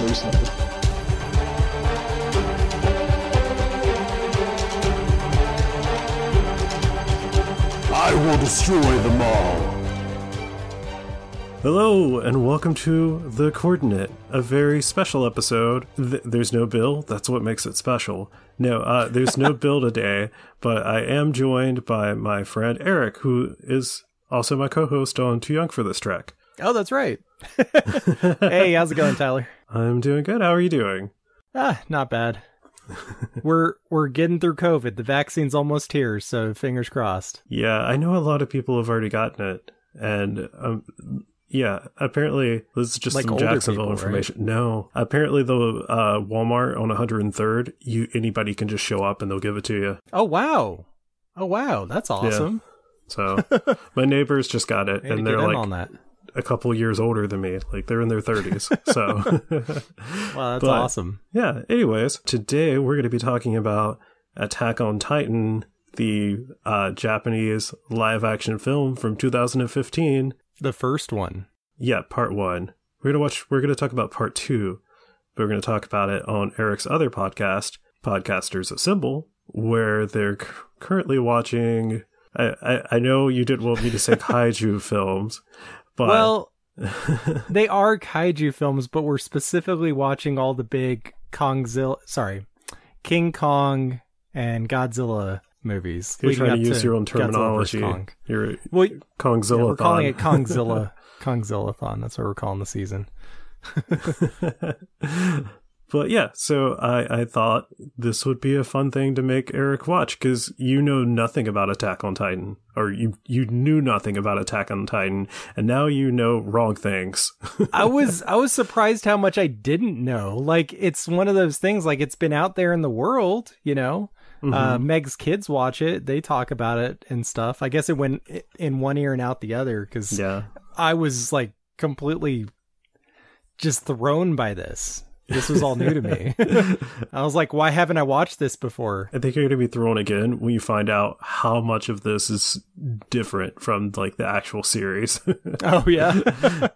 recently. I will destroy them all. Hello, and welcome to The Coordinate, a very special episode. There's no Bill, that's what makes it special. No, there's no Bill today, but I am joined by my friend Eric, who is also my co-host on Too Young for This Trek. Oh, that's right. Hey, how's it going, Tyler? I'm doing good. How are you doing? Not bad. We're getting through COVID. The vaccine's almost here, so fingers crossed. Yeah, I know a lot of people have already gotten it, and yeah, apparently this is just like some Jacksonville people, information. Right? No, apparently the Walmart on 103rd, anybody can just show up and they'll give it to you. Oh wow, that's awesome. Yeah. So my neighbors just got it, and they're like on that. a couple years older than me. Like they're in their 30s. So wow, that's awesome. Yeah. Anyways, today we're going to be talking about Attack on Titan, the Japanese live-action film from 2015. The first one. Yeah, part one. We're going to talk about part two, but we're going to talk about it on Eric's other podcast, Podcasters Assemble, where they're currently watching. I know you didn't want me to say kaiju films, but well, they are kaiju films, but we're specifically watching all the big King Kong and Godzilla movies. You're trying to use your own terminology. You're Kongzilla-thon. Yeah, we're calling it Kongzilla. Kongzilla-thon. That's what we're calling the season. But yeah, so I thought this would be a fun thing to make Eric watch, because you know nothing about Attack on Titan, or you knew nothing about Attack on Titan, and now you know wrong things. I was surprised how much I didn't know. Like, it's one of those things, like, it's been out there in the world, you know? Mm-hmm. Meg's kids watch it. They talk about it and stuff. I guess it went in one ear and out the other, because I was, like, completely just thrown by this. This was all new to me. I was like, why haven't I watched this before? I think you're going to be thrown again when you find out how much of this is different from like the actual series. Oh, yeah?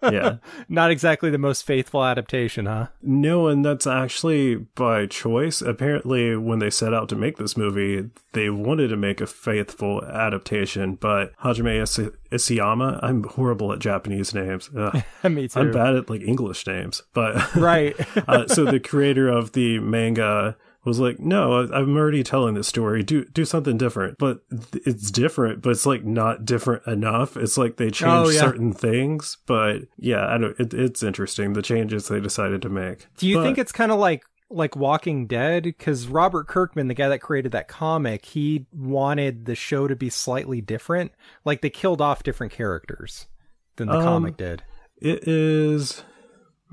Yeah. Not exactly the most faithful adaptation, huh? No, and that's actually by choice. Apparently, when they set out to make this movie, they wanted to make a faithful adaptation, but Hajime Isayama, I'm horrible at Japanese names. Me too. I'm bad at like English names, but right. So the creator of the manga was like, no, I'm already telling this story. Do something different. But it's different, but it's like not different enough. It's like they changed certain things. But yeah, I don't. It's interesting, the changes they decided to make. Do you think it's kind of like Walking Dead? Because Robert Kirkman, the guy that created that comic, he wanted the show to be slightly different. Like they killed off different characters than the comic did. It is.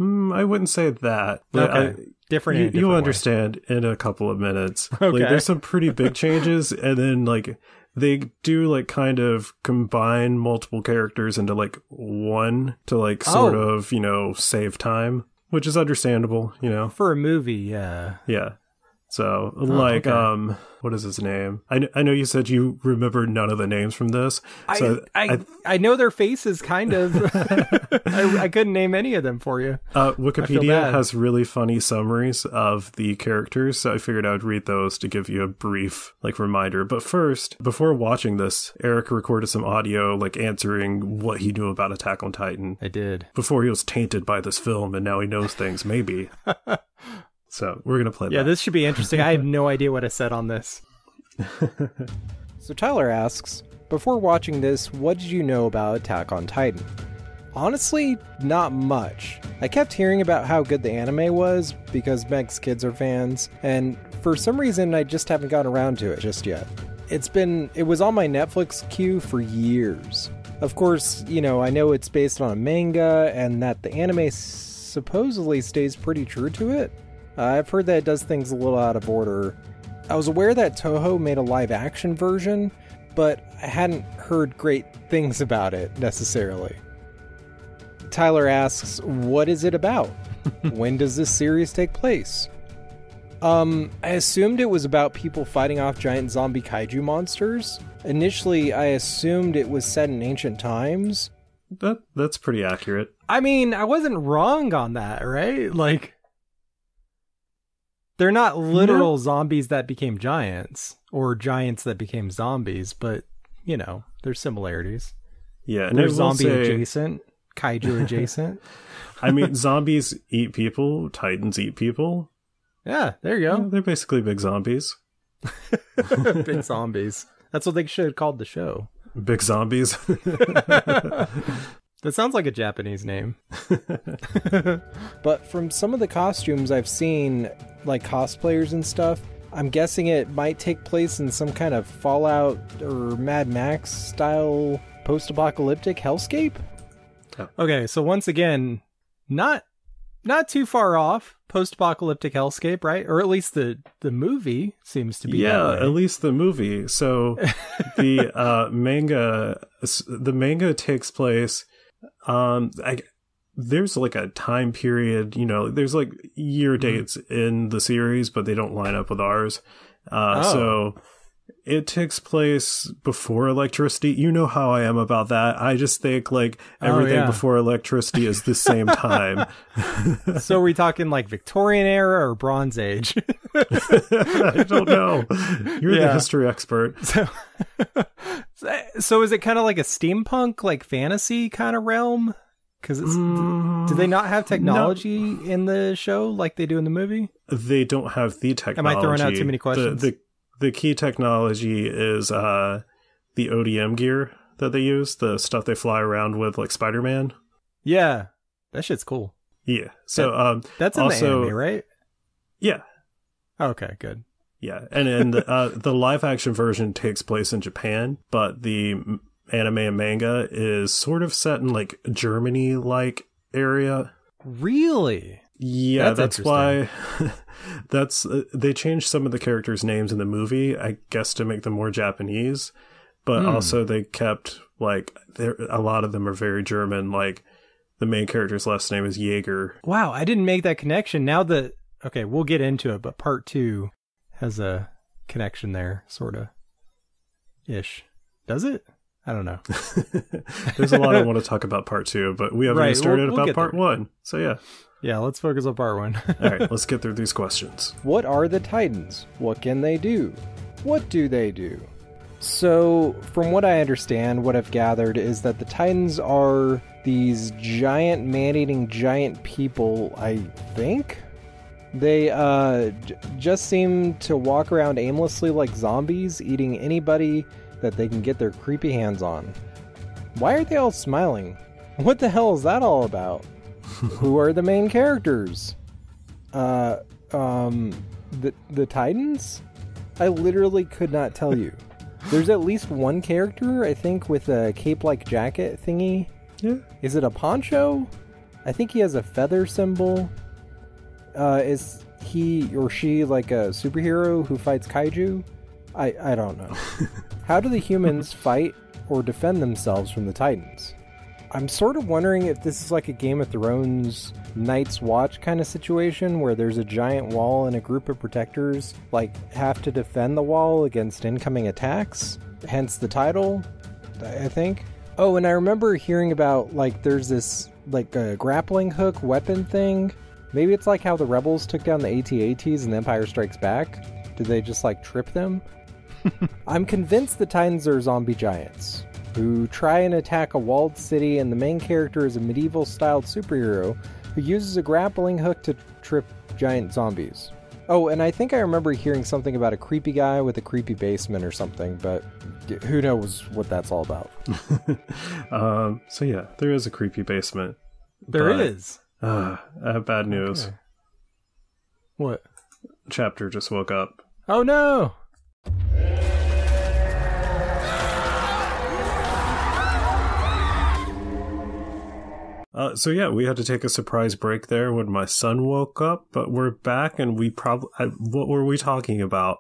I wouldn't say that. But okay. Different. You'll understand in a couple of minutes. Okay. Like there's some pretty big changes, and then like they do like kind of combine multiple characters into like one to like sort of, you know, save time, which is understandable, you know. For a movie, yeah. Yeah. So, okay. What is his name? I know you said you remember none of the names from this. So I know their faces, kind of. I couldn't name any of them for you. Wikipedia has really funny summaries of the characters, so I figured I would read those to give you a brief, like, reminder. But first, before watching this, Eric recorded some audio, like, answering what he knew about Attack on Titan. I did. Before he was tainted by this film, and now he knows things, maybe. So we're going to play that. Yeah, this should be interesting. I have no idea what I said on this. So Tyler asks, before watching this, what did you know about Attack on Titan? Honestly, not much. I kept hearing about how good the anime was because Meg's kids are fans, and for some reason I just haven't gotten around to it just yet. It was on my Netflix queue for years. Of course, you know, I know it's based on a manga and that the anime supposedly stays pretty true to it. I've heard that it does things a little out of order. I was aware that Toho made a live-action version, but I hadn't heard great things about it, necessarily. Tyler asks, what is it about? When does this series take place? I assumed it was about people fighting off giant zombie kaiju monsters. Initially, I assumed it was set in ancient times. That's pretty accurate. I mean, I wasn't wrong on that, right? Like, They're not literal zombies that became giants or giants that became zombies, but, you know, there's similarities. Yeah. And they're zombie adjacent, kaiju adjacent. I mean, zombies eat people, titans eat people. Yeah, there you go. Yeah, they're basically big zombies. Big zombies. That's what they should have called the show. Big zombies. That sounds like a Japanese name. But from some of the costumes I've seen, like cosplayers and stuff, I'm guessing it might take place in some kind of Fallout or Mad Max style post-apocalyptic hellscape. Oh. Okay, so once again, not too far off post-apocalyptic hellscape, right? Or at least the movie seems to be. Yeah, at least the movie. So the manga takes place. There's like a time period, you know, there's like year dates in the series, but they don't line up with ours. So it takes place before electricity. You know how I am about that. I just think like everything before electricity is the same time. So are we talking like Victorian era or Bronze Age? I don't know. You're the history expert. So is it kind of like a steampunk, like fantasy kind of realm? Because do they not have technology in the show like they do in the movie? They don't have the technology. Am I throwing out too many questions? The key technology is the ODM gear that they use, the stuff they fly around with, like Spider-Man. Yeah, that shit's cool. Yeah, so that's in the anime, right? Yeah. Okay, good. Yeah, and the live action version takes place in Japan, but the anime and manga is sort of set in like Germany-like area. Really? Yeah, that's why they changed some of the characters' names in the movie, I guess, to make them more Japanese, but also they kept like a lot of them are very German. Like the main character's last name is Yeager. Wow, I didn't make that connection. Now that we'll get into it, but part 2 has a connection there, sort of ish. Does it? I don't know. There's a lot I want to talk about part 2, but we haven't even started about part 1. So yeah. Yeah, let's focus on part 1. All right, let's get through these questions. What are the Titans? What can they do? What do they do? So, from what I understand, what I've gathered is that the Titans are these giant man-eating giant people, I think? They just seem to walk around aimlessly like zombies, eating anybody that they can get their creepy hands on. Why are they all smiling? What the hell is that all about? Who are the main characters? The Titans? I literally could not tell you. There's at least one character, I think, with a cape-like jacket thingy. Yeah. Is it a poncho? I think he has a feather symbol. Is he or she like a superhero who fights kaiju? I don't know. How do the humans fight or defend themselves from the Titans? I'm sort of wondering if this is like a Game of Thrones Night's Watch kind of situation where there's a giant wall and a group of protectors like have to defend the wall against incoming attacks. Hence the title, I think. Oh, and I remember hearing about like there's this like a grappling hook weapon thing. Maybe it's like how the rebels took down the AT-ATs in Empire Strikes Back. Did they just like trip them? I'm convinced the Titans are zombie giants who try and attack a walled city, and the main character is a medieval-styled superhero who uses a grappling hook to trip giant zombies. Oh, and I think I remember hearing something about a creepy guy with a creepy basement or something, but who knows what that's all about. So yeah, there is a creepy basement. There is. I have bad news. Okay. What? Chapter just woke up. Oh no! So yeah, we had to take a surprise break there when my son woke up, but we're back, and we probably what were we talking about?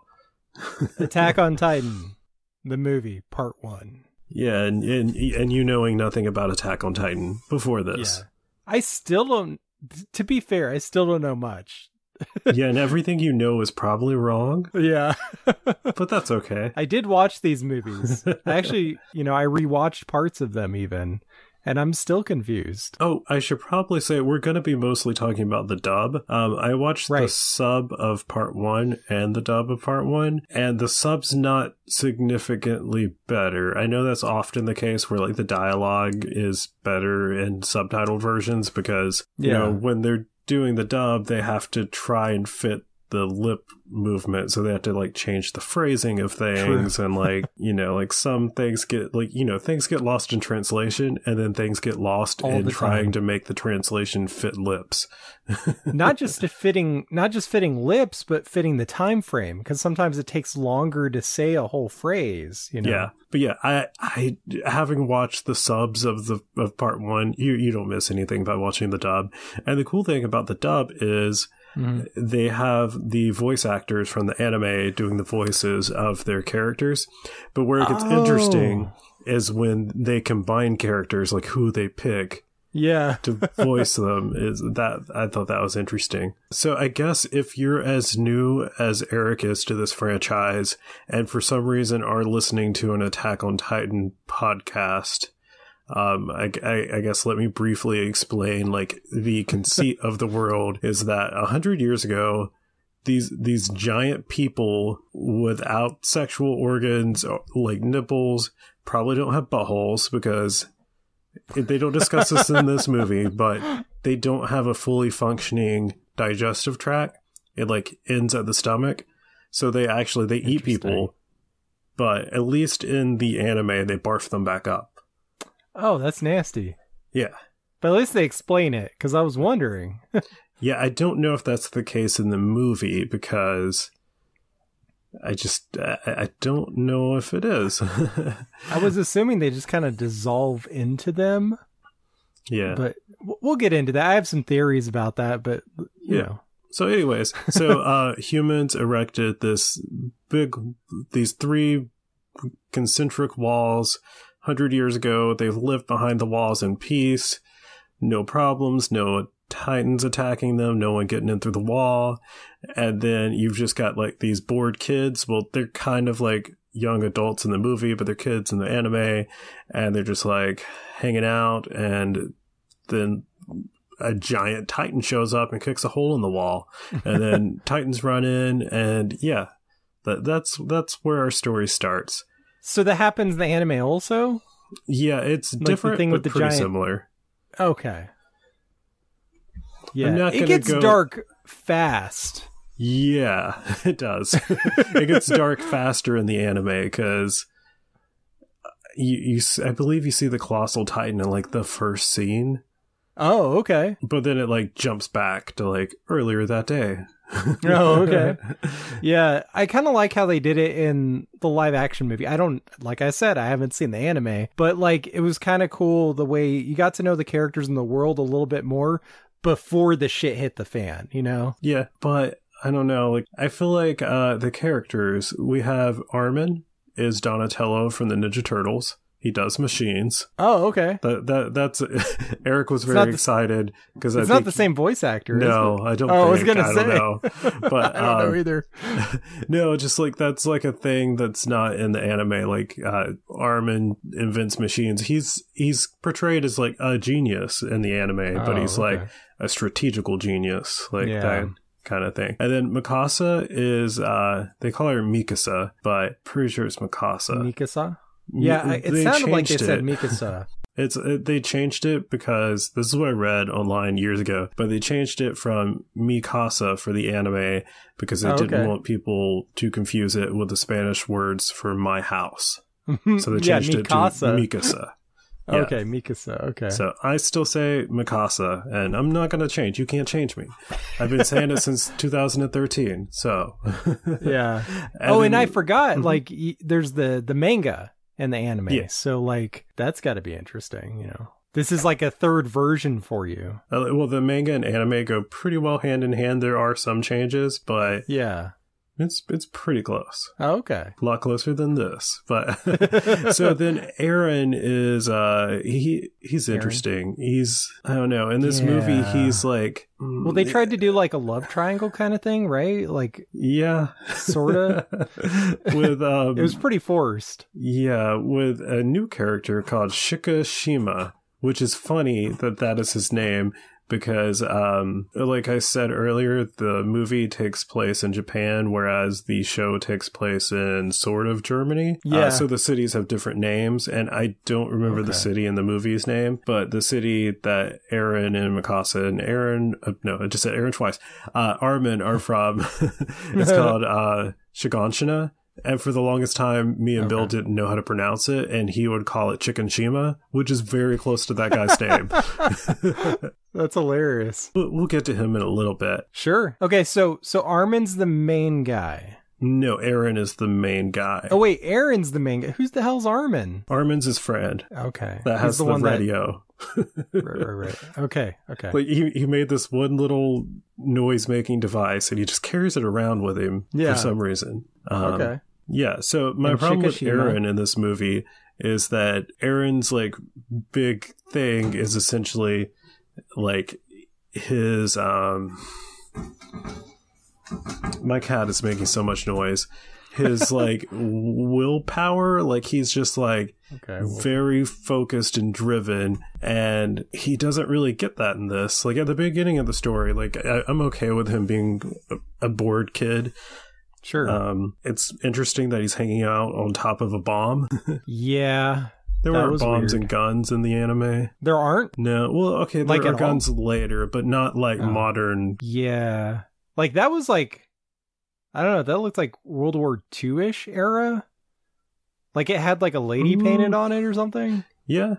Attack on Titan, the movie, part 1. Yeah, and you knowing nothing about Attack on Titan before this. Yeah. I still don't. To be fair, I still don't know much. Yeah, and everything you know is probably wrong. Yeah. But that's okay. I did watch these movies. I actually, I rewatched parts of them even. and I'm still confused. Oh, I should probably say we're going to be mostly talking about the dub. I watched the sub of part 1 and the dub of part 1, and the sub's not significantly better. I know that's often the case where like the dialogue is better in subtitled versions because, you know, when they're doing the dub, they have to try and fit the lip movement, so they have to like change the phrasing of things. And like, you know, like some things get like, you know, things get lost in translation, and then things get lost in trying to make the translation fit lips. not just fitting lips, but fitting the time frame, because sometimes it takes longer to say a whole phrase, you know. Yeah, but yeah, I having watched the subs of part 1, you don't miss anything by watching the dub. And the cool thing about the dub is they have the voice actors from the anime doing the voices of their characters. But where it gets interesting is when they combine characters, like who they pick to voice them. Is that I thought that was interesting. So I guess if you're as new as Eric is to this franchise, and for some reason are listening to an Attack on Titan podcast, I guess let me briefly explain, like, the conceit of the world is that 100 years ago, these giant people without sexual organs, like nipples, probably don't have buttholes, because they don't discuss this in this movie, but they don't have a fully functioning digestive tract. It like ends at the stomach. So they eat people, but at least in the anime, they barf them back up. Oh, that's nasty. Yeah. But at least they explain it, because I was wondering. Yeah, I don't know if that's the case in the movie, because I don't know if it is. I was assuming they just kind of dissolve into them. Yeah. But we'll get into that. I have some theories about that, but, you know. So anyways, humans erected these 3 concentric walls 100 years ago. They've lived behind the walls in peace, no problems, no titans attacking them, no one getting in through the wall. And then you've just got like these bored kids. Well, they're kind of like young adults in the movie, but they're kids in the anime, and they're just like hanging out. And then a giant titan shows up and kicks a hole in the wall, and then titans run in, and that's where our story starts. So that happens in the anime also? Yeah, it's like different, but with the pretty similar. Okay. Yeah, it gets dark fast. Yeah, it does. It gets dark faster in the anime, because I believe you see the Colossal Titan in like the first scene. Oh, okay. But then it like jumps back to like earlier that day. Oh, okay. Yeah, I kind of like how they did it in the live action movie. Like I said, I haven't seen the anime, but like it was kind of cool the way you got to know the characters in the world a little bit more before the shit hit the fan, you know? Yeah, but I don't know. Like, I feel like the characters, we have Armin is Donatello from the Ninja Turtles. He does machines. Oh, okay. That's Eric was very excited because it's not the same voice actor. No, is it? I don't. Oh, think. I don't know, but I don't know either. No, just like that's like a thing that's not in the anime. Like Armin invents machines. He's portrayed as like a genius in the anime, but he's like a strategical genius, like that kind of thing. And then Mikasa is they call her Mikasa, but pretty sure it's Mikasa. Mikasa. Yeah, it sounded like they said Mikasa. They changed it because this is what I read online years ago, but they changed it from Mikasa for the anime because they didn't want people to confuse it with the Spanish words for my house. So they changed it to Mikasa. Yeah. Okay, Mikasa. Okay. So I still say Mikasa, and I'm not going to change. You can't change me. I've been saying it since 2013. So yeah. And I forgot. Like, there's the manga and the anime. Yeah. So like that's got to be interesting, you know. This is like a third version for you. Well, the manga and anime go pretty well hand in hand. There are some changes, but yeah, it's pretty close. Oh, okay. A lot closer than this. But so then Eren is he's interesting. He's, I don't know, in this movie he's like, well, they tried to do like a love triangle kind of thing, right? Like, yeah, sort of. With it was pretty forced. Yeah, with a new character called Shikishima, which is funny that that is his name because, like I said earlier, the movie takes place in Japan, whereas the show takes place in sort of Germany. Yeah. So the cities have different names, and I don't remember the city in the movie's name, but the city that Eren and Mikasa and Eren, no, I just said Eren twice, Armin are from is called Shiganshina. And for the longest time, me and Bill didn't know how to pronounce it, and he would call it Chicken Shima, which is very close to that guy's name. That's hilarious. We'll get to him in a little bit. Sure. Okay, so Armin's the main guy. No, Eren is the main guy. Oh, wait, Eren's the main guy. Who's the hell's Armin? Armin's his friend. Okay. That has the radio. Right. Okay. Like he made this one little noise-making device, and he just carries it around with him for some reason. Okay. Yeah, so my problem with Eren in this movie is that Eren's, like, big thing is essentially, like, his, my cat is making so much noise. His, like, willpower, like, he's just, like, very focused and driven, and he doesn't really get that in this. Like, at the beginning of the story, like, I'm okay with him being a bored kid. Sure. It's interesting that he's hanging out on top of a bomb. Yeah. There weren't bombs and guns in the anime. There aren't? No. Well, okay, there are guns later, but not like modern. Yeah. Like that was like, I don't know, that looked like World War II-ish era. Like it had like a lady painted on it or something. Yeah.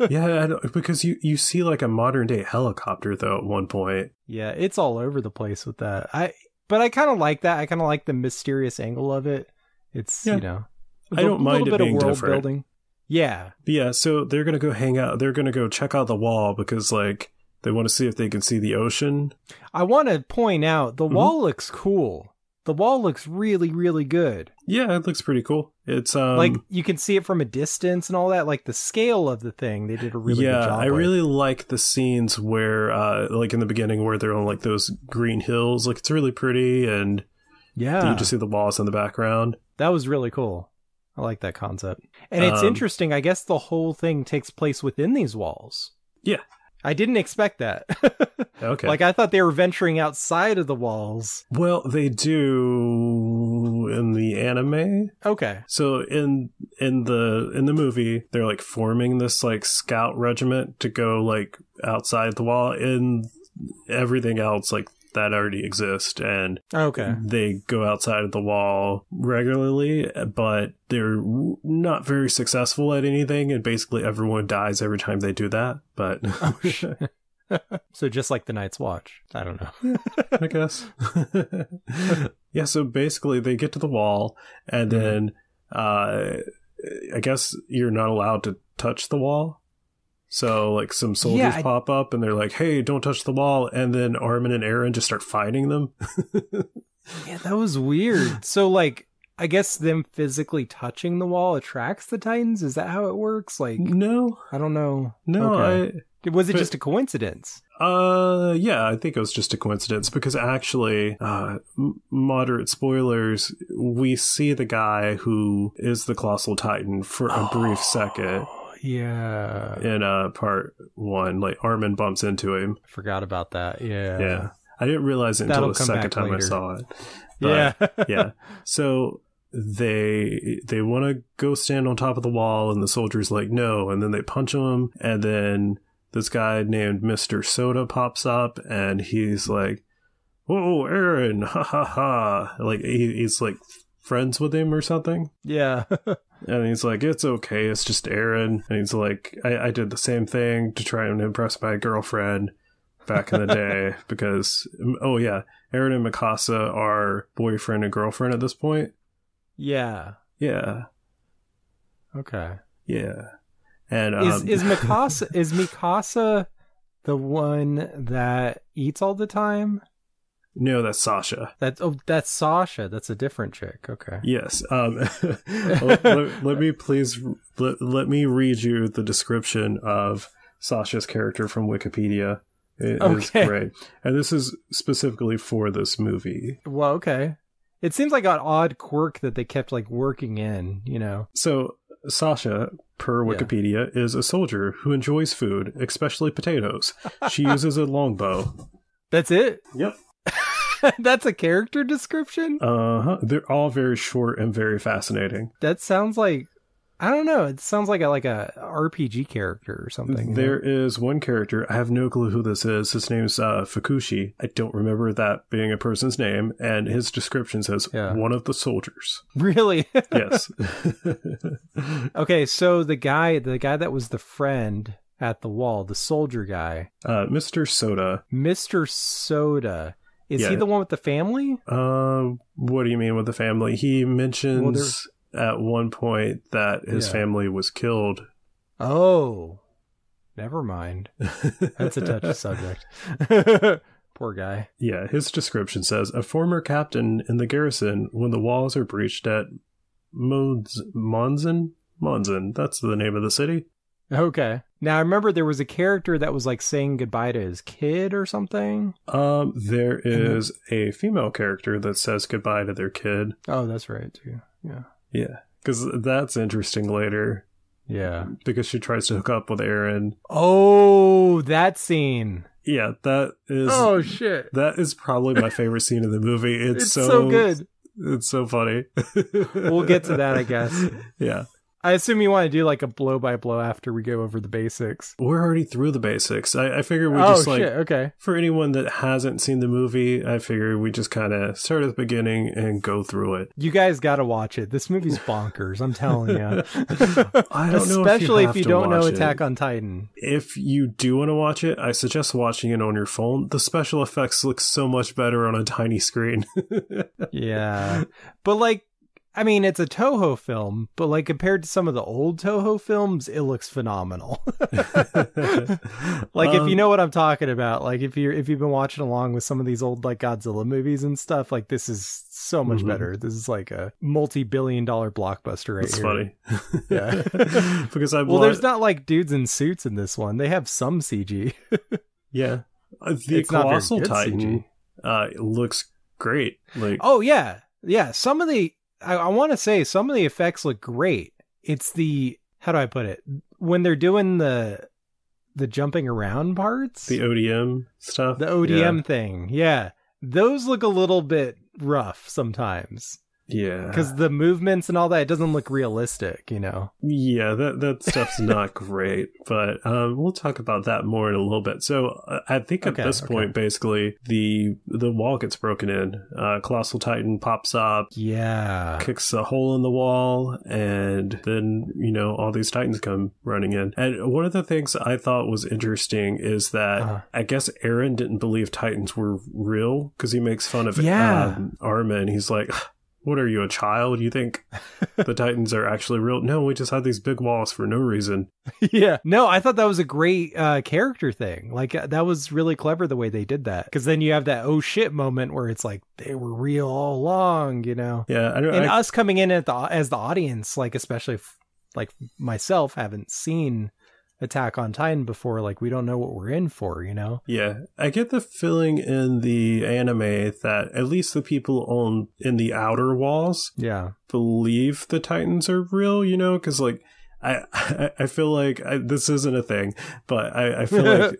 Yeah, because you see like a modern day helicopter though at one point. Yeah, it's all over the place with that. But I kind of like that. I kind of like the mysterious angle of it. It's, you know, I don't mind it being world different. Building. Yeah. Yeah, so they're going to go hang out. They're going to go check out the wall because, like, they want to see if they can see the ocean. I want to point out, the wall looks cool. The wall looks really, really good. Yeah, it looks pretty cool. It's like you can see it from a distance and all that. Like the scale of the thing, they did a really good job. Yeah, I really like the scenes where, like in the beginning, where they're on like those green hills. Like it's really pretty, and you just see the walls in the background. That was really cool. I like that concept, and it's interesting. I guess the whole thing takes place within these walls. Yeah. I didn't expect that. Okay. Like I thought they were venturing outside of the walls. Well, they do in the anime. Okay. So in the movie, they're like forming this like scout regiment to go like outside the wall. In everything else, like that already exists, and they go outside of the wall regularly, but they're not very successful at anything, and basically everyone dies every time they do that. But so just like the Night's Watch. I don't know. I guess. Yeah, so basically they get to the wall, and then I guess you're not allowed to touch the wall. So, like, some soldiers pop up, and they're like, hey, don't touch the wall. And then Armin and Eren just start fighting them. Yeah, that was weird. So, like, I guess them physically touching the wall attracts the Titans? Is that how it works? Like, no. I don't know. No, was it just a coincidence? Yeah, I think it was just a coincidence, because actually, moderate spoilers, we see the guy who is the Colossal Titan for a brief second. Yeah. In part 1, like Armin bumps into him. Forgot about that. Yeah. Yeah. I didn't realize it until the second time I saw it. But, yeah. So they want to go stand on top of the wall, and the soldier's like, no. And then they punch him, and then this guy named Mr. Soda pops up, and he's like, whoa, Eren, ha ha ha. Like, he's like friends with him or something. Yeah. And he's like, it's okay, it's just Eren. And he's like, I did the same thing to try and impress my girlfriend back in the day, because, Eren and Mikasa are boyfriend and girlfriend at this point. Yeah. Yeah. Okay. Yeah. And is Mikasa the one that eats all the time? No, that's Sasha. That's Sasha. That's a different chick. Okay. Yes. Let me read you the description of Sasha's character from Wikipedia. It is great. And this is specifically for this movie. Well, okay. It seems like an odd quirk that they kept like working in, you know. So Sasha, per Wikipedia, is a soldier who enjoys food, especially potatoes. She uses a longbow. That's it? Yep. That's a character description? They're all very short and very fascinating. That sounds like, I don't know, it sounds like a RPG character or something. There is one character, I have no clue who this is. His name's Fukushi. I don't remember that being a person's name, and his description says, one of the soldiers. Really? Yes. Okay, so the guy that was the friend at the wall, the soldier guy. Mr. Soda. Mr. Soda. Is he the one with the family? What do you mean with the family? He mentions at one point that his family was killed. Oh, never mind. That's a touchy subject. Poor guy. Yeah, his description says, a former captain in the garrison when the walls are breached at Monzen? Monzen, that's the name of the city. Okay. Now, I remember there was a character that was like saying goodbye to his kid or something. There is a female character that says goodbye to their kid. Oh, that's right, too. Yeah. Yeah, because that's interesting later. Yeah. Because she tries to hook up with Eren. Oh, that scene. Yeah, that is... Oh, shit. That is probably my favorite scene in the movie. It's so good. It's so funny. We'll get to that, I guess. Yeah. I assume you want to do like a blow by blow after we go over the basics. We're already through the basics. I figure we just like, okay. For anyone that hasn't seen the movie, I figure we just kind of start at the beginning and go through it. You guys got to watch it. This movie's bonkers. I'm telling you. I don't know especially if you don't know Attack on Titan. If you do want to watch it, I suggest watching it on your phone. The special effects look so much better on a tiny screen. Yeah. But like, I mean, it's a Toho film, but like compared to some of the old Toho films, it looks phenomenal. Like if you know what I'm talking about, like if you've been watching along with some of these old like Godzilla movies and stuff, like this is so much better. This is like a multi-billion-dollar blockbuster right here. That's funny. Yeah. Because there's not like dudes in suits in this one. They have some CG. Yeah. The Colossal Titan looks great. Like, oh yeah. Yeah. Some of the I want to say some of the effects look great. It's the, how do I put it? When they're doing the jumping around parts. The ODM stuff. The ODM thing. Yeah. Those look a little bit rough sometimes. Yeah. Because the movements and all that, it doesn't look realistic, you know? Yeah, that stuff's not great, but we'll talk about that more in a little bit. So I think at this point, basically, the wall gets broken in. Colossal Titan pops up. Yeah. Kicks a hole in the wall, and then, all these Titans come running in. And one of the things I thought was interesting is that I guess Eren didn't believe Titans were real, because he makes fun of Armin. He's like, what are you, a child? You think the Titans are actually real? No, we just had these big walls for no reason. Yeah. No, I thought that was a great character thing. Like, that was really clever the way they did that. Because then you have that oh shit moment where it's like, they were real all along, Yeah. Us coming in as the audience, like, especially if, like myself, haven't seen Attack on Titan before, like we don't know what we're in for, Yeah, I get the feeling in the anime that at least the people in the outer walls believe the Titans are real, because like I feel like this isn't a thing, but I feel like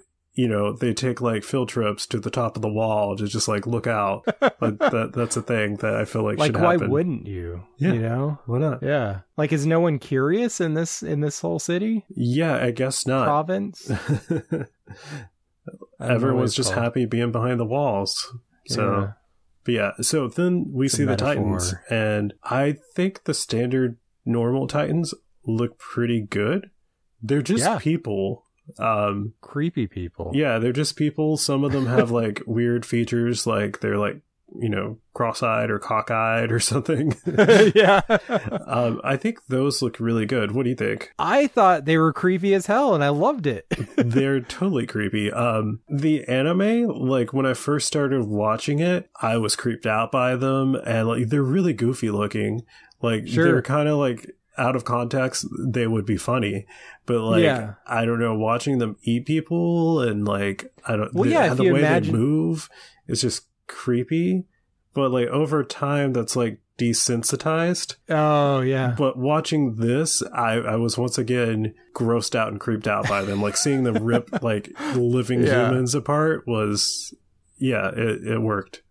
they take like field trips to the top of the wall to just like look out. Like that's a thing that I feel like should happen. Like, why wouldn't you? Yeah. Why not? Yeah. Like, is no one curious in this whole city? Yeah, I guess not. Province? Everyone's just happy being behind the walls. So, but yeah. So then we see the Titans, and I think the standard normal Titans look pretty good. They're just people. Creepy people. Yeah, they're just people. Some of them have like weird features, like they're like, cross-eyed or cockeyed or something. Yeah. I think those look really good. What do you think? I thought they were creepy as hell, and I loved it. They're totally creepy. The anime, like when I first started watching it, I was creeped out by them, and like they're really goofy looking. Like they're kind of like, out of context, they would be funny, but like I don't know, watching them eat people and like I don't. Well, the way they move is just creepy. but like over time that's like desensitized. Oh yeah. But watching this, I was once again grossed out and creeped out by them. Like seeing them rip like living humans apart was, it worked.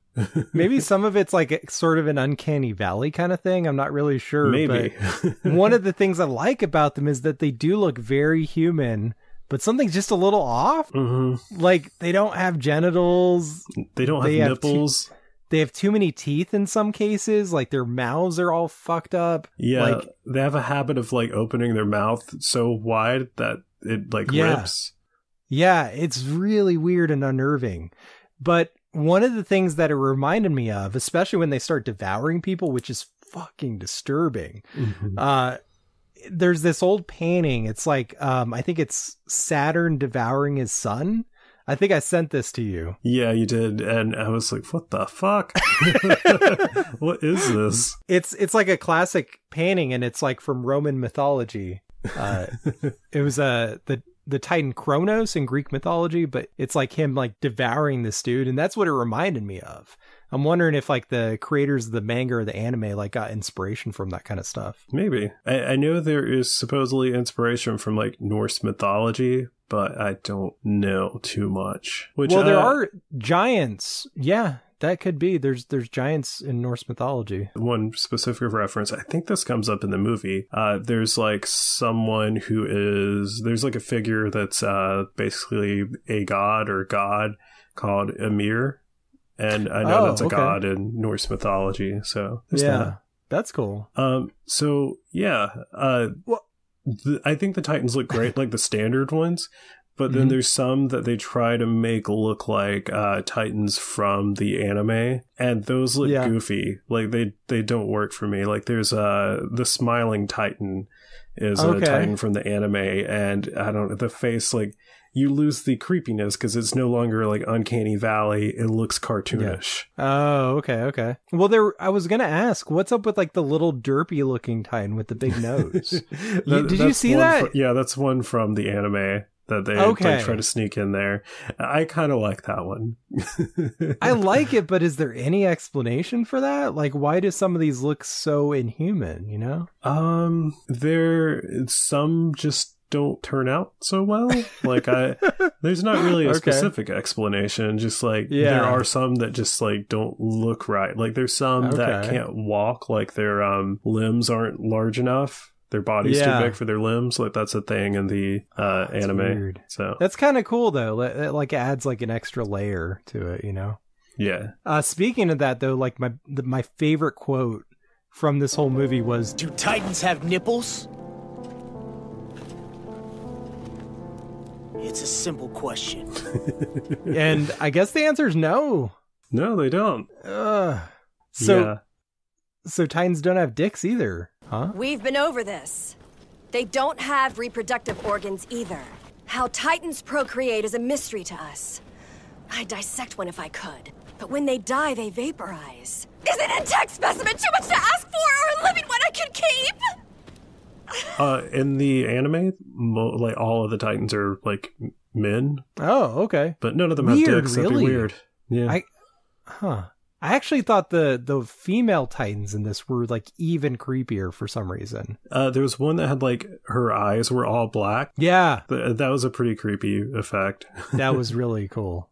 Maybe some of it's like sort of an uncanny valley kind of thing. I'm not really sure. Maybe. But one of the things I like about them is that they do look very human, but something's just a little off. Mm-hmm. Like they don't have genitals. They don't have nipples. They have too many teeth in some cases. Like their mouths are all fucked up. Yeah. Like, they have a habit of like opening their mouth so wide that it like rips. Yeah. It's really weird and unnerving. But one of the things that it reminded me of, especially when they start devouring people, which is fucking disturbing. Mm-hmm. There's this old painting. It's like, I think it's Saturn devouring his son. I think I sent this to you. Yeah, you did. And I was like, what the fuck? What is this? It's like a classic painting, and it's like from Roman mythology. It was the Titan Kronos in Greek mythology, but it's like him like devouring this dude, and that's what it reminded me of. I'm wondering if like the creators of the manga or the anime like got inspiration from that kind of stuff. Maybe. I know there is supposedly inspiration from like Norse mythology, but I don't know too much. There are giants. Yeah, that could be. There's giants in Norse mythology. One specific reference, I think this comes up in the movie. There's like someone there's like a figure that's basically a god or god called Ymir. And I know that's a god in Norse mythology. So that's cool. So yeah, I think the Titans look great, like the standard ones. But then there's some that they try to make look like Titans from the anime, and those look goofy. Like they don't work for me. Like there's the Smiling Titan is a Titan from the anime, and I don't know, the face, like you lose the creepiness because it's no longer like Uncanny Valley. It looks cartoonish. Oh, okay. Well, I was gonna ask, what's up with like the little derpy looking Titan with the big nose? Did you see that? Yeah, that's one from the anime that they like, try to sneak in there. I kind of like that one. I like it, but is there any explanation for that? Like, why do some of these look so inhuman, you know? Some just don't turn out so well. Like there's not really a specific explanation. Just like there are some that just like don't look right. Like there's some that can't walk, like their limbs aren't large enough. Their body's too big for their limbs. Like that's a thing in the anime. Weird. So that's kind of cool though. It like adds like an extra layer to it, you know? Yeah. Speaking of that though, like my favorite quote from this whole movie was, "Do Titans have nipples?" It's a simple question. And I guess the answer is no. No, they don't. So Titans don't have dicks either, huh? We've been over this. They don't have reproductive organs either. How Titans procreate is a mystery to us. I'd dissect one if I could, but when they die, they vaporize. Is an intact specimen too much to ask for, or a living one I could keep? In the anime, like all of the Titans are like men. Oh, okay. But none of them have dicks. That'd be weird. Yeah. I actually thought the female Titans in this were like even creepier for some reason. There was one that had like her eyes were all black. Yeah. That was a pretty creepy effect. That was really cool.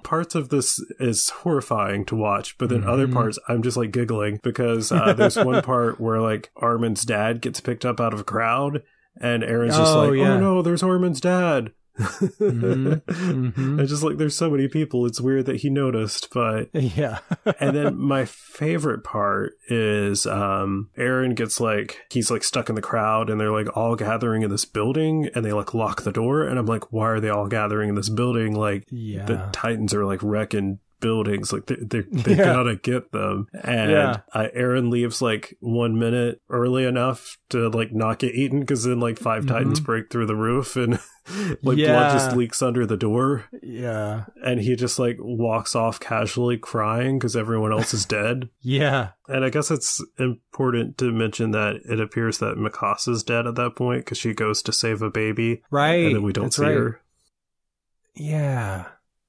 Parts of this is horrifying to watch, but then other parts I'm just like giggling because there's one part where like Armin's dad gets picked up out of a crowd and Eren's just oh no, there's Armin's dad. And just like there's so many people, it's weird that he noticed, but yeah. And then my favorite part is Eren gets like he's like stuck in the crowd and they're like all gathering in this building and they like lock the door and I'm like, why are they all gathering in this building? Like the Titans are like wrecking buildings, like they gotta get them. And Eren leaves like 1 minute early enough to like not get eaten because then like 5 Titans break through the roof and like blood just leaks under the door. Yeah. And he just like walks off casually crying because everyone else is dead. Yeah. And I guess it's important to mention that it appears that Mikasa's dead at that point because she goes to save a baby. Right. And then we don't see her. Yeah.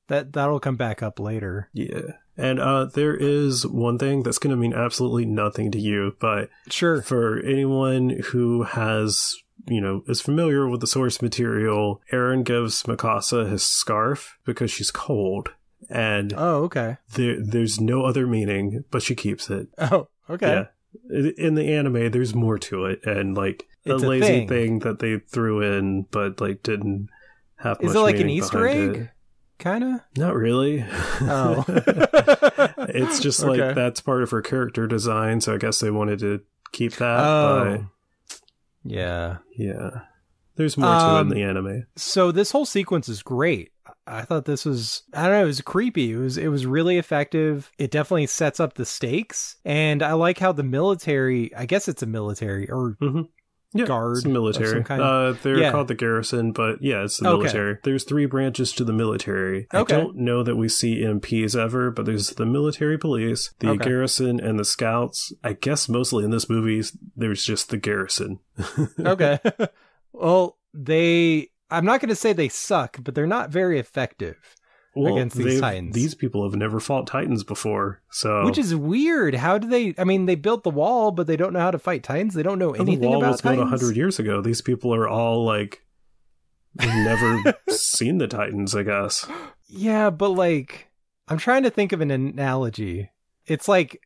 That'll come back up later. Yeah. And there is one thing that's going to mean absolutely nothing to you, but sure, for anyone who has, is familiar with the source material, Eren gives Mikasa his scarf because she's cold. And okay. There's no other meaning, but she keeps it. Oh, okay. Yeah. In the anime, there's more to it, and like it's a lazy thing that they threw in, but like didn't have much. Is it like an meaning Easter egg? It. Kind of? Not really. Oh. It's just like that's part of her character design, so I guess they wanted to keep that. Oh. Yeah. Yeah. There's more to it in the anime. So this whole sequence is great. I thought this was, I don't know, it was creepy. It was really effective. It definitely sets up the stakes. And I like how the military, I guess it's a military or guard. It's military. Of some kind. They're called the garrison, but yeah, it's the military. There's 3 branches to the military. I don't know that we see MPs ever, but there's the military police, the garrison, and the scouts. I guess mostly in this movie, there's just the garrison. Okay. Well, I'm not going to say they suck, but they're not very effective against these Titans. These people have never fought Titans before, so... Which is weird. How do they... I mean, they built the wall, but they don't know how to fight Titans. They don't know anything about Titans. The wall was built 100 years ago. These people are all, like, never seen the Titans, I guess. Yeah, but, like, I'm trying to think of an analogy. It's like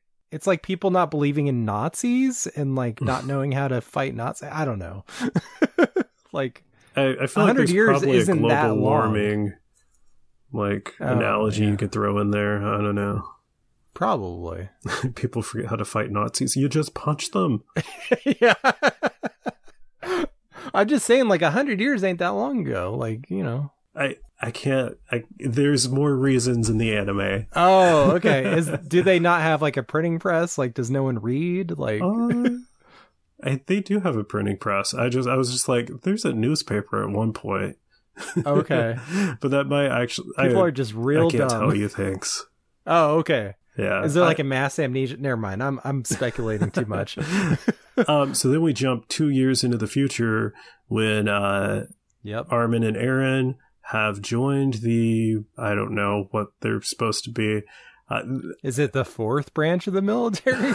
people not believing in Nazis and, like, not knowing how to fight Nazis. I don't know. Like... I feel like there's probably a global warming analogy you could throw in there. I don't know. Probably. People forget how to fight Nazis. You just punch them. Yeah. I'm just saying, like, 100 years ain't that long ago. Like, I can't. There's more reasons in the anime. Oh, okay. Do they not have, like, a printing press? Like, does no one read? Like... they do have a printing press. I was just like, there's a newspaper at one point. Okay. But that might actually... People are just real dumb. I can't tell you things. Oh, okay. Yeah. Is there like a mass amnesia? Never mind. I'm speculating too much. So then we jump 2 years into the future when Armin and Eren have joined the... I don't know what they're supposed to be... Is it the 4th branch of the military?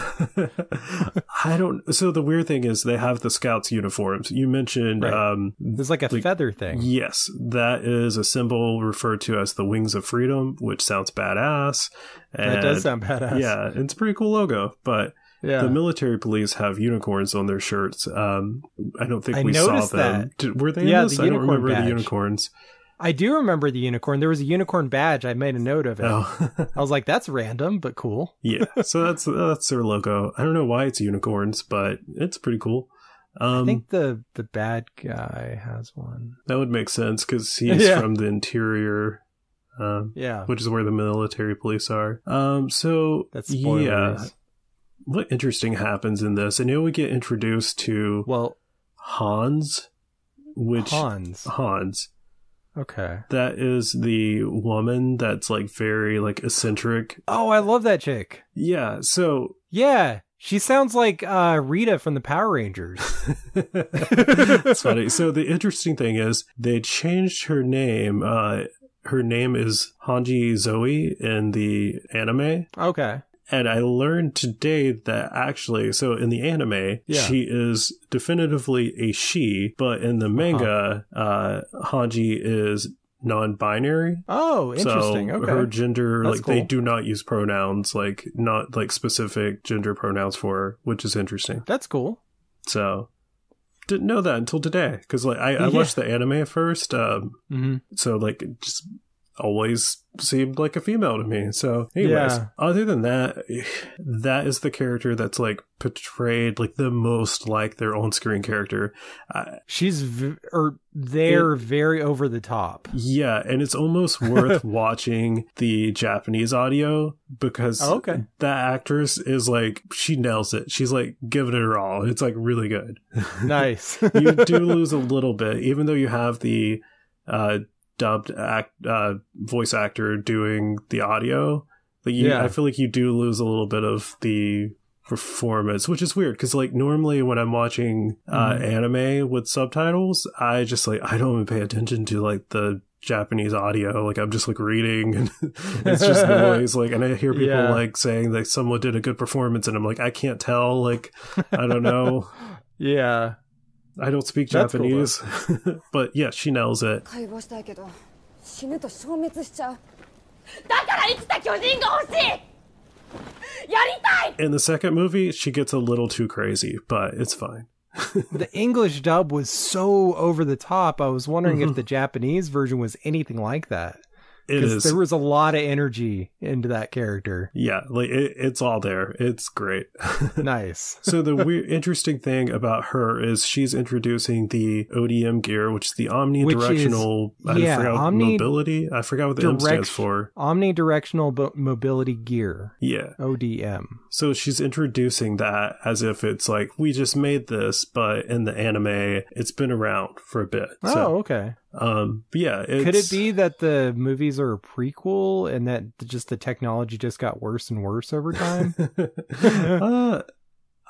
So the weird thing is they have the scouts uniforms. You mentioned there's like a feather thing. Yes, that is a symbol referred to as the Wings of Freedom, which sounds badass. And that does sound badass. Yeah, it's a pretty cool logo, but the military police have unicorns on their shirts. I don't think we saw them. Were they in this? I don't remember the unicorns. I do remember the unicorn. There was a unicorn badge. I made a note of it. Oh. I was like, that's random, but cool. Yeah, so that's their logo. I don't know why it's unicorns, but it's pretty cool. I think the bad guy has one. That would make sense because he's from the interior, which is where the military police are. So that's spoilers. Yeah, what interesting happens in this? I know we get introduced to Hans. Okay. That is the woman that's like very like eccentric. Oh, I love that chick. Yeah, so... Yeah, she sounds like Rita from the Power Rangers. It's funny. So the interesting thing is they changed her name. Her name is Hanji Zoe in the anime. Okay. And I learned today that actually, so in the anime, she is definitively a she, but in the manga, Hanji is non-binary. Oh, interesting. So okay. her gender, That's cool. they do not use pronouns, like not like specific gender pronouns for her, which is interesting. That's cool. So didn't know that until today, because like I watched the anime at first, so like it just always seemed like a female to me. So anyways, other than that, that is the character that's like portrayed like the most like their on-screen character. She's very over the top. Yeah, and it's almost worth watching the Japanese audio because that actress is like, she nails it. She's like giving it her all. It's like really good. Nice. You do lose a little bit, even though you have the dubbed voice actor doing the audio. Like I feel like you do lose a little bit of the performance, which is weird because like normally when I'm watching anime with subtitles, I just like I don't even pay attention to like the Japanese audio. Like I'm just like reading and it's just noise. Like, and I hear people like saying that someone did a good performance and I'm like, I can't tell. Like, I don't know. Yeah. I don't speak Japanese. Cool, but yeah, she nails it. In the second movie, she gets a little too crazy, but it's fine. The English dub was so over the top. I was wondering if the Japanese version was anything like that. It is. There was a lot of energy into that character. Yeah, like it's all there. It's great. Nice. So the interesting thing about her is she's introducing the ODM gear, which is the omnidirectional mobility. I forgot what the M stands for. Omnidirectional mobility gear. Yeah. ODM. So she's introducing that as if it's like, we just made this, but in the anime, it's been around for a bit. Oh, okay. But yeah, could it be that the movies are a prequel and that just the technology just got worse and worse over time?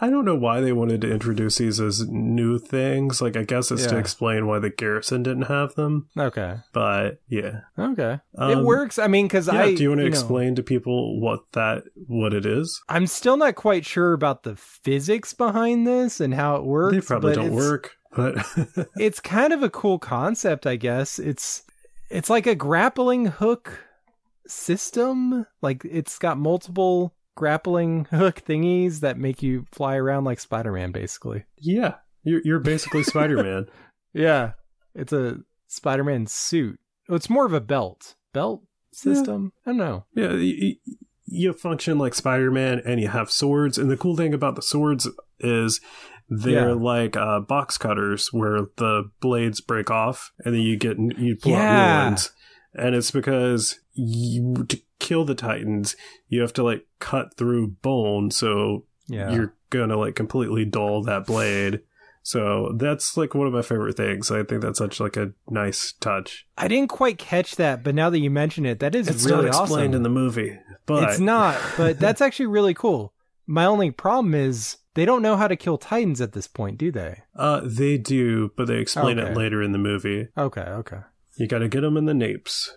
I don't know why they wanted to introduce these as new things. Like, I guess it's to explain why the garrison didn't have them. Okay. But yeah. Okay. It works. I mean, because do you want to explain to people what it is? I'm still not quite sure about the physics behind this and how it works. They probably don't work. But it's kind of a cool concept, I guess. It's like a grappling hook system. Like it's got multiple grappling hook thingies that make you fly around like Spider-Man, basically. Yeah, you're basically Spider-Man. Yeah, it's a Spider-Man suit. It's more of a belt system. I don't know. Yeah, you function like Spider-Man, and you have swords. And the cool thing about the swords is they're like box cutters where the blades break off and then you pull out new ones. And it's because to kill the Titans, you have to like cut through bone. So you're going to like completely dull that blade. So that's like one of my favorite things. I think that's such like a nice touch. I didn't quite catch that, but now that you mention it, that is it's really not explained awesome. In the movie. But it's not, but that's actually really cool. My only problem is they don't know how to kill Titans at this point, do they? They do, but they explain it later in the movie. Okay. You got to get them in the napes.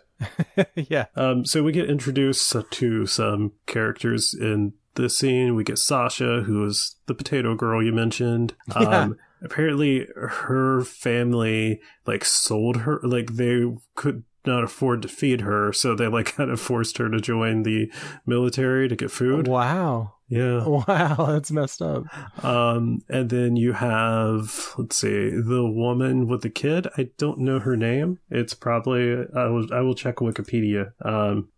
Yeah. So we get introduced to some characters in this scene. We get Sasha, who is the potato girl you mentioned. Apparently her family like sold her, like they could not afford to feed her, so they like kind of forced her to join the military to get food. Wow. Yeah. Wow, that's messed up. And then you have, let's see, the woman with the kid. I don't know her name. It's probably, I will check Wikipedia.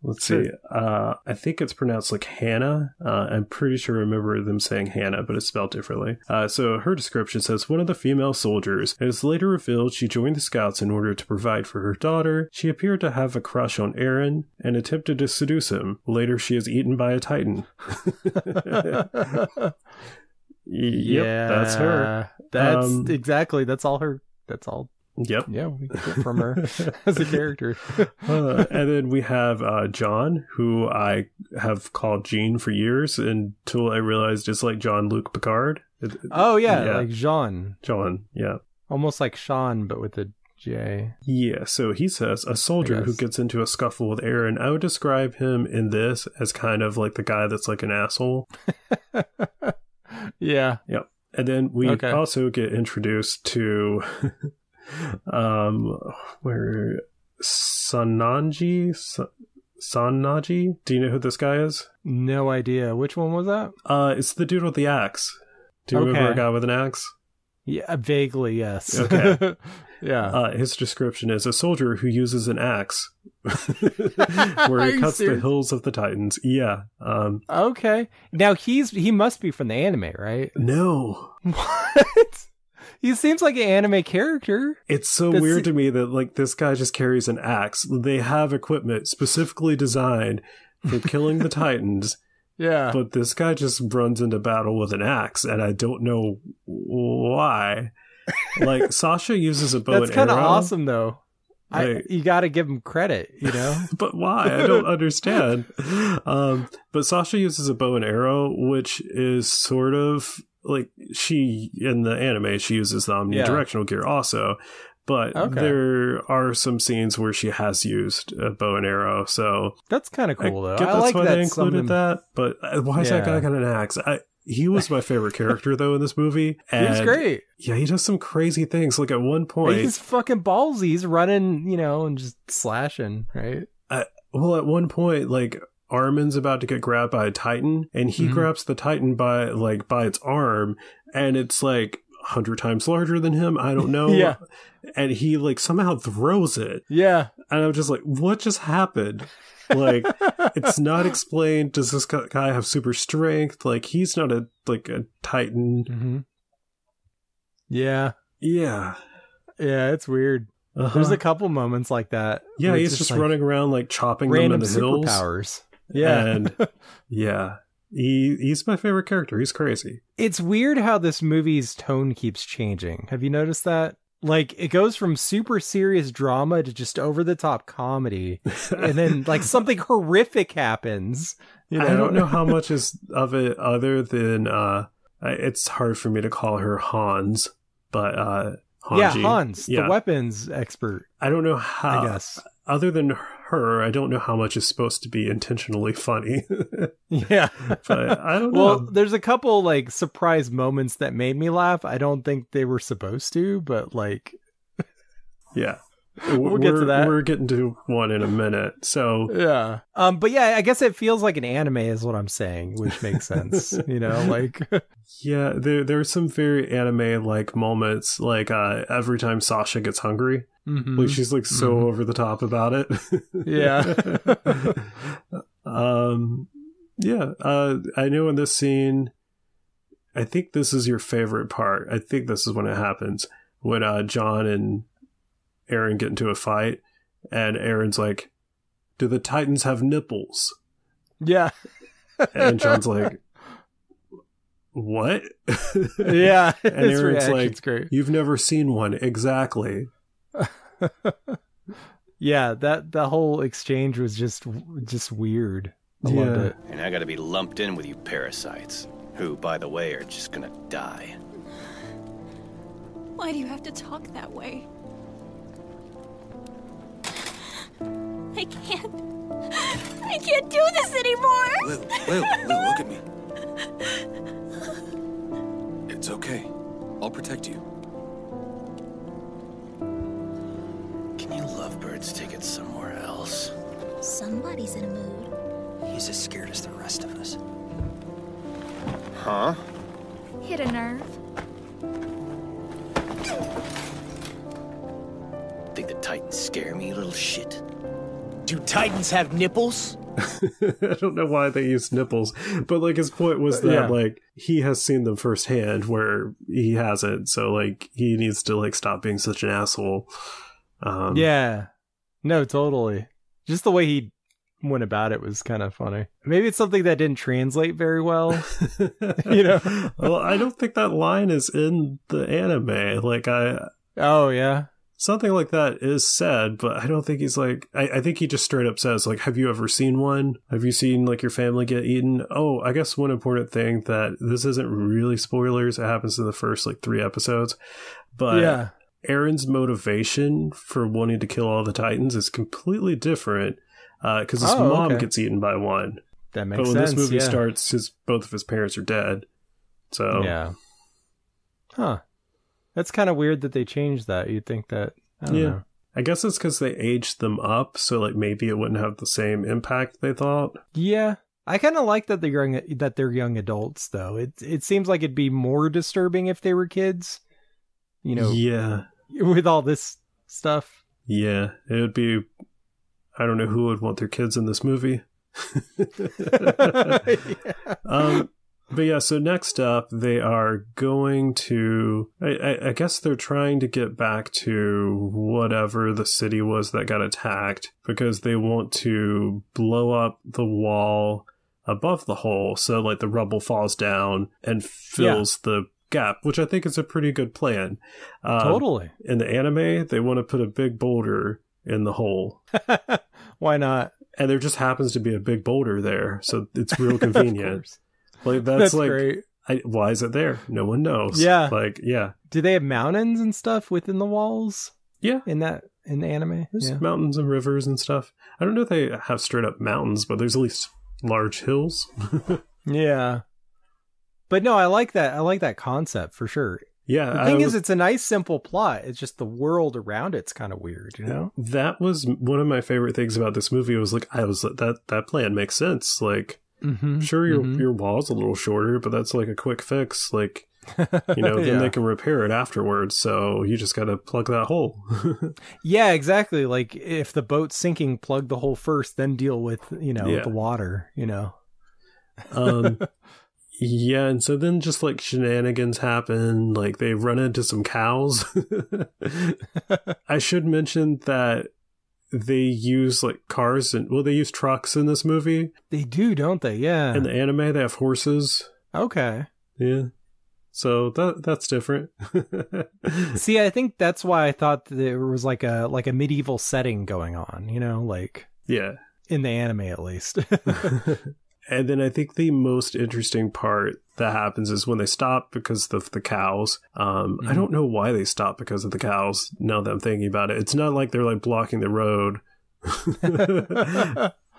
Let's see. I think it's pronounced like Hannah. I'm pretty sure I remember them saying Hannah, but it's spelled differently. So her description says, one of the female soldiers. It is later revealed she joined the scouts in order to provide for her daughter. She appeared to have a crush on Eren and attempted to seduce him. Later, she is eaten by a Titan. Yep, that's her. That's exactly. That's all her. That's all. Yep. Yeah, we get from her as a character. And then we have John, who I have called Jean for years until I realized it's like Jean-Luc Picard. Like Jean. John, yeah. Almost like Sean, but with a J. Yeah, so he says, a soldier who gets into a scuffle with Eren. I would describe him in this as kind of like the guy that's like an asshole. Yeah. Yep. And then we also get introduced to Sannaji? Do you know who this guy is? No idea. Which one was that? It's the dude with the axe. Do you remember a guy with an axe? Yeah, vaguely, yes. Okay. Yeah. His description is a soldier who uses an axe where he cuts the hills of the Titans. Yeah. Okay. Now he must be from the anime, right? No. What? He seems like an anime character. It's so weird to me that like this guy just carries an axe. They have equipment specifically designed for killing the Titans. Yeah. But this guy just runs into battle with an axe, and I don't know why. Like, Sasha uses a bow and arrow. That's kind of awesome, though. You got to give him credit, you know? But why? I don't understand. But Sasha uses a bow and arrow, which is sort of like in the anime, she uses the omnidirectional gear also. But there are some scenes where she has used a bow and arrow, so that's kind of cool, though. That's like why they included that. But why is that guy got an axe? He was my favorite character, though, in this movie. And he was great. Yeah, he does some crazy things. Like at one point, he's fucking ballsy. He's running, and just slashing, right? Well, at one point, like, Armin's about to get grabbed by a Titan, and he grabs the Titan by its arm, and it's like 100 times larger than him. I don't know. Yeah. And he like somehow throws it. Yeah. And I'm just like, what just happened? Like, it's not explained. Does this guy have super strength? Like, he's not a Titan. Mm-hmm. Yeah. Yeah. Yeah, it's weird. There's a couple moments like that. Yeah, he's just running around like chopping them in the hills. Superpowers. Yeah. And yeah. He's my favorite character. He's crazy. It's weird how this movie's tone keeps changing. Have you noticed that? Like, it goes from super serious drama to just over-the-top comedy. And then, like, something horrific happens. I don't know how much is of it other than, it's hard for me to call her Hans, but, Hanji. Yeah, Hans, the weapons expert. I don't know how, I guess. Other than her, I don't know how much is supposed to be intentionally funny. Yeah. But I don't know. Well, there's a couple like surprise moments that made me laugh. I don't think they were supposed to, but like yeah. We'll get to that. We're getting to one in a minute. So yeah. But yeah, I guess it feels like an anime is what I'm saying, which makes sense. Like yeah, there's some very anime like moments, like every time Sasha gets hungry. Mm-hmm. Like she's like so over the top about it. Yeah. I know in this scene, I think this is your favorite part. I think this is when it happens, when John and Eren get into a fight, and Eren's like, "Do the Titans have nipples?" Yeah. And John's like, "What?" Yeah. And Eren's like, great. "You've never seen one." Exactly. Yeah, that whole exchange was just weird. I loved it. And I gotta be lumped in with you parasites, who, by the way, are just gonna die. Why do you have to talk that way? I can't do this anymore! Lil, look at me. It's okay. I'll protect you. Can you lovebirds take it somewhere else? Somebody's in a mood. He's as scared as the rest of us. Huh? Hit a nerve. Think the Titans scare me, little shit? Do Titans have nipples? I don't know why they use nipples, but like his point was that like he has seen them firsthand where he hasn't, so like he needs to like stop being such an asshole. Yeah, no, totally. Just the way he went about it was kind of funny. Maybe it's something that didn't translate very well. Well, I don't think that line is in the anime. Like oh yeah. Something like that is said, but I don't think he's like, I think he just straight up says, like, have you ever seen one? Have you seen, like, your family get eaten? Oh, I guess one important thing that this isn't really spoilers. It happens in the first, like, 3 episodes. But yeah. Eren's motivation for wanting to kill all the Titans is completely different because his mom gets eaten by one. That makes sense. But when this movie starts, both of his parents are dead. So. Yeah. Huh. That's kind of weird that they changed that. You'd think that, I don't know. I guess it's because they aged them up, so like maybe it wouldn't have the same impact they thought. Yeah. I kind of like that they're young adults, though. It seems like it'd be more disturbing if they were kids. Yeah. With all this stuff. Yeah. It would be, I don't know who would want their kids in this movie. Yeah. But yeah, so next up, they are going to, I guess they're trying to get back to whatever the city was that got attacked, because they want to blow up the wall above the hole, so like the rubble falls down and fills the gap, which I think is a pretty good plan. Totally. In the anime, they want to put a big boulder in the hole. Why not? And there just happens to be a big boulder there, so it's real convenient. Like that's like great. Why is it there? No one knows. Yeah. Like, yeah. Do they have mountains and stuff within the walls? Yeah. In the anime? There's mountains and rivers and stuff. I don't know if they have straight up mountains, but there's at least large hills. Yeah. But no, I like that. I like that concept for sure. Yeah. The thing is, it's a nice, simple plot. It's just the world around it's kind of weird, you know? That was one of my favorite things about this movie. That plan makes sense. Like, sure, your wall's a little shorter, but that's like a quick fix. Like, then they can repair it afterwards. So you just got to plug that hole. Yeah, exactly. Like if the boat's sinking, plug the hole first, then deal with, the water, Yeah, and so then just like shenanigans happen, like they run into some cows. I should mention that they use like cars they use trucks in this movie. They do, don't they? Yeah. In the anime, they have horses. Okay. Yeah. So that's different. See, I think that's why I thought there was like a medieval setting going on, yeah, in the anime at least. And then I think the most interesting part that happens is when they stop because of the cows. I don't know why they stop because of the cows, now that I'm thinking about it. It's not like they're like blocking the road.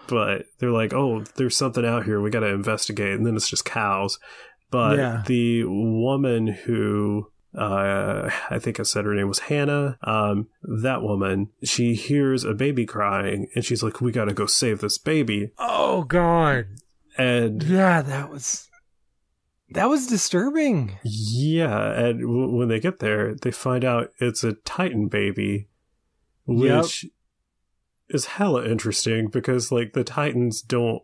But they're like, oh, there's something out here, we got to investigate. And then it's just cows. But the woman who, I think I said her name was Hannah, that woman, she hears a baby crying and she's like, we got to go save this baby. Oh, God. And yeah, that was disturbing. Yeah, and when they get there, they find out it's a Titan baby, which is hella interesting because like the Titans don't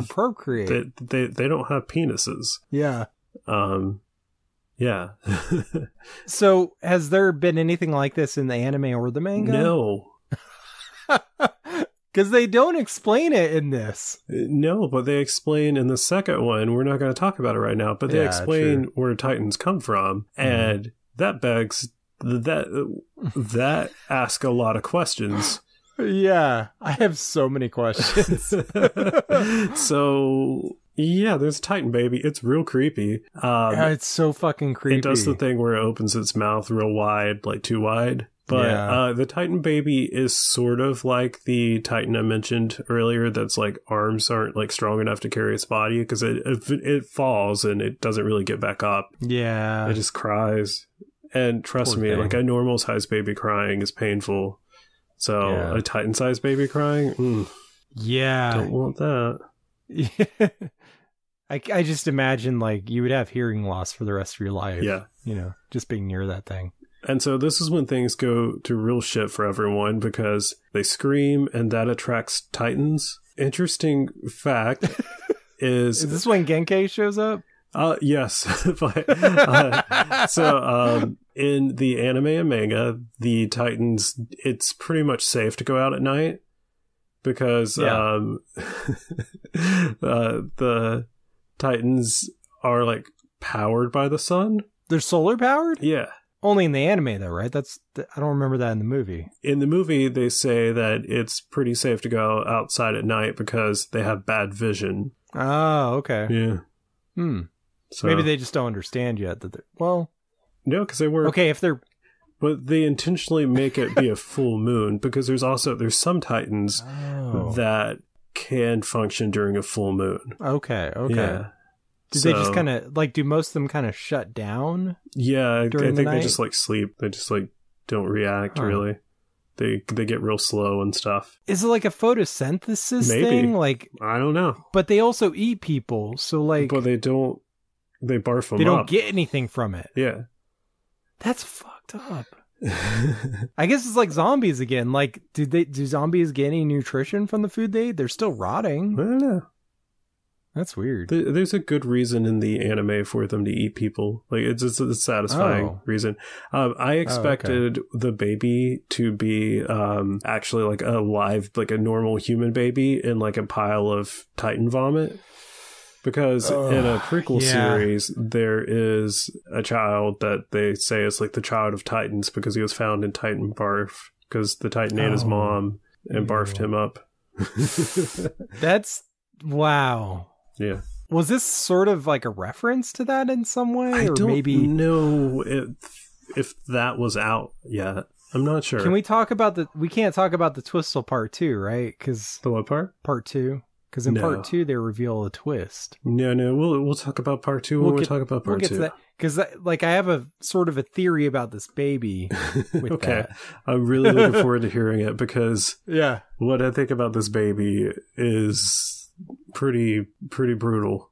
procreate. They don't have penises. Yeah. Yeah. So has there been anything like this in the anime or the manga? No. Because they don't explain it in this. No, but they explain in the second one. We're not going to talk about it right now, but they explain where Titans come from. And that begs, that asks a lot of questions. Yeah, I have so many questions. So, yeah, there's a Titan baby. It's real creepy. It's so fucking creepy. It does the thing where it opens its mouth real wide, like too wide. But the Titan baby is sort of like the Titan I mentioned earlier that's like arms aren't like strong enough to carry its body because it falls and it doesn't really get back up. Yeah. It just cries. And trust me, like a normal sized baby crying is painful. So a Titan sized baby crying? Yeah. Don't want that. Yeah. I just imagine like you would have hearing loss for the rest of your life. Yeah. Just being near that thing. And so this is when things go to real shit for everyone because they scream and that attracts Titans. Interesting fact is... Is this when Genkai shows up? Yes. So in the anime and manga, the Titans, it's pretty much safe to go out at night because the Titans are like powered by the sun. They're solar powered? Yeah. Only in the anime, though, right? I don't remember that in the movie. In the movie, they say that it's pretty safe to go outside at night because they have bad vision. Oh, okay. Yeah. So maybe they just don't understand yet that no, because they were okay if they're. But they intentionally make it be a full moon because there's some Titans that can function during a full moon. Okay. Yeah. Do they just kind of do most of them kind of shut down? Yeah, I think the they just like sleep. They just like don't react really. They get real slow and stuff. Is it like a photosynthesis Maybe. thing? Like I don't know. But they also eat people, so like. But they don't. They barf them up. They don't get anything from it. Yeah. That's fucked up. I guess it's like zombies again. Like, do zombies get any nutrition from the food they eat? They're still rotting. I don't know. That's weird. There's a good reason in the anime for them to eat people. Like it's a satisfying reason. I expected the baby to be actually like a live, like a normal human baby in like a pile of Titan vomit. Because in a prequel series, there is a child that they say is like the child of Titans because he was found in Titan barf because the Titan ate his mom and barfed him up. That's wow. Yeah. Was this sort of like a reference to that in some way? I don't know if that was out yet. I'm not sure. Can we talk about we can't talk about the twist till part 2, right? Because the what part? Part 2. Because in part 2 they reveal a twist. No, we'll talk about part 2 when we talk about part 2. Because like I have a sort of a theory about this baby. With okay, that. I'm really looking forward to hearing it because what I think about this baby is pretty brutal.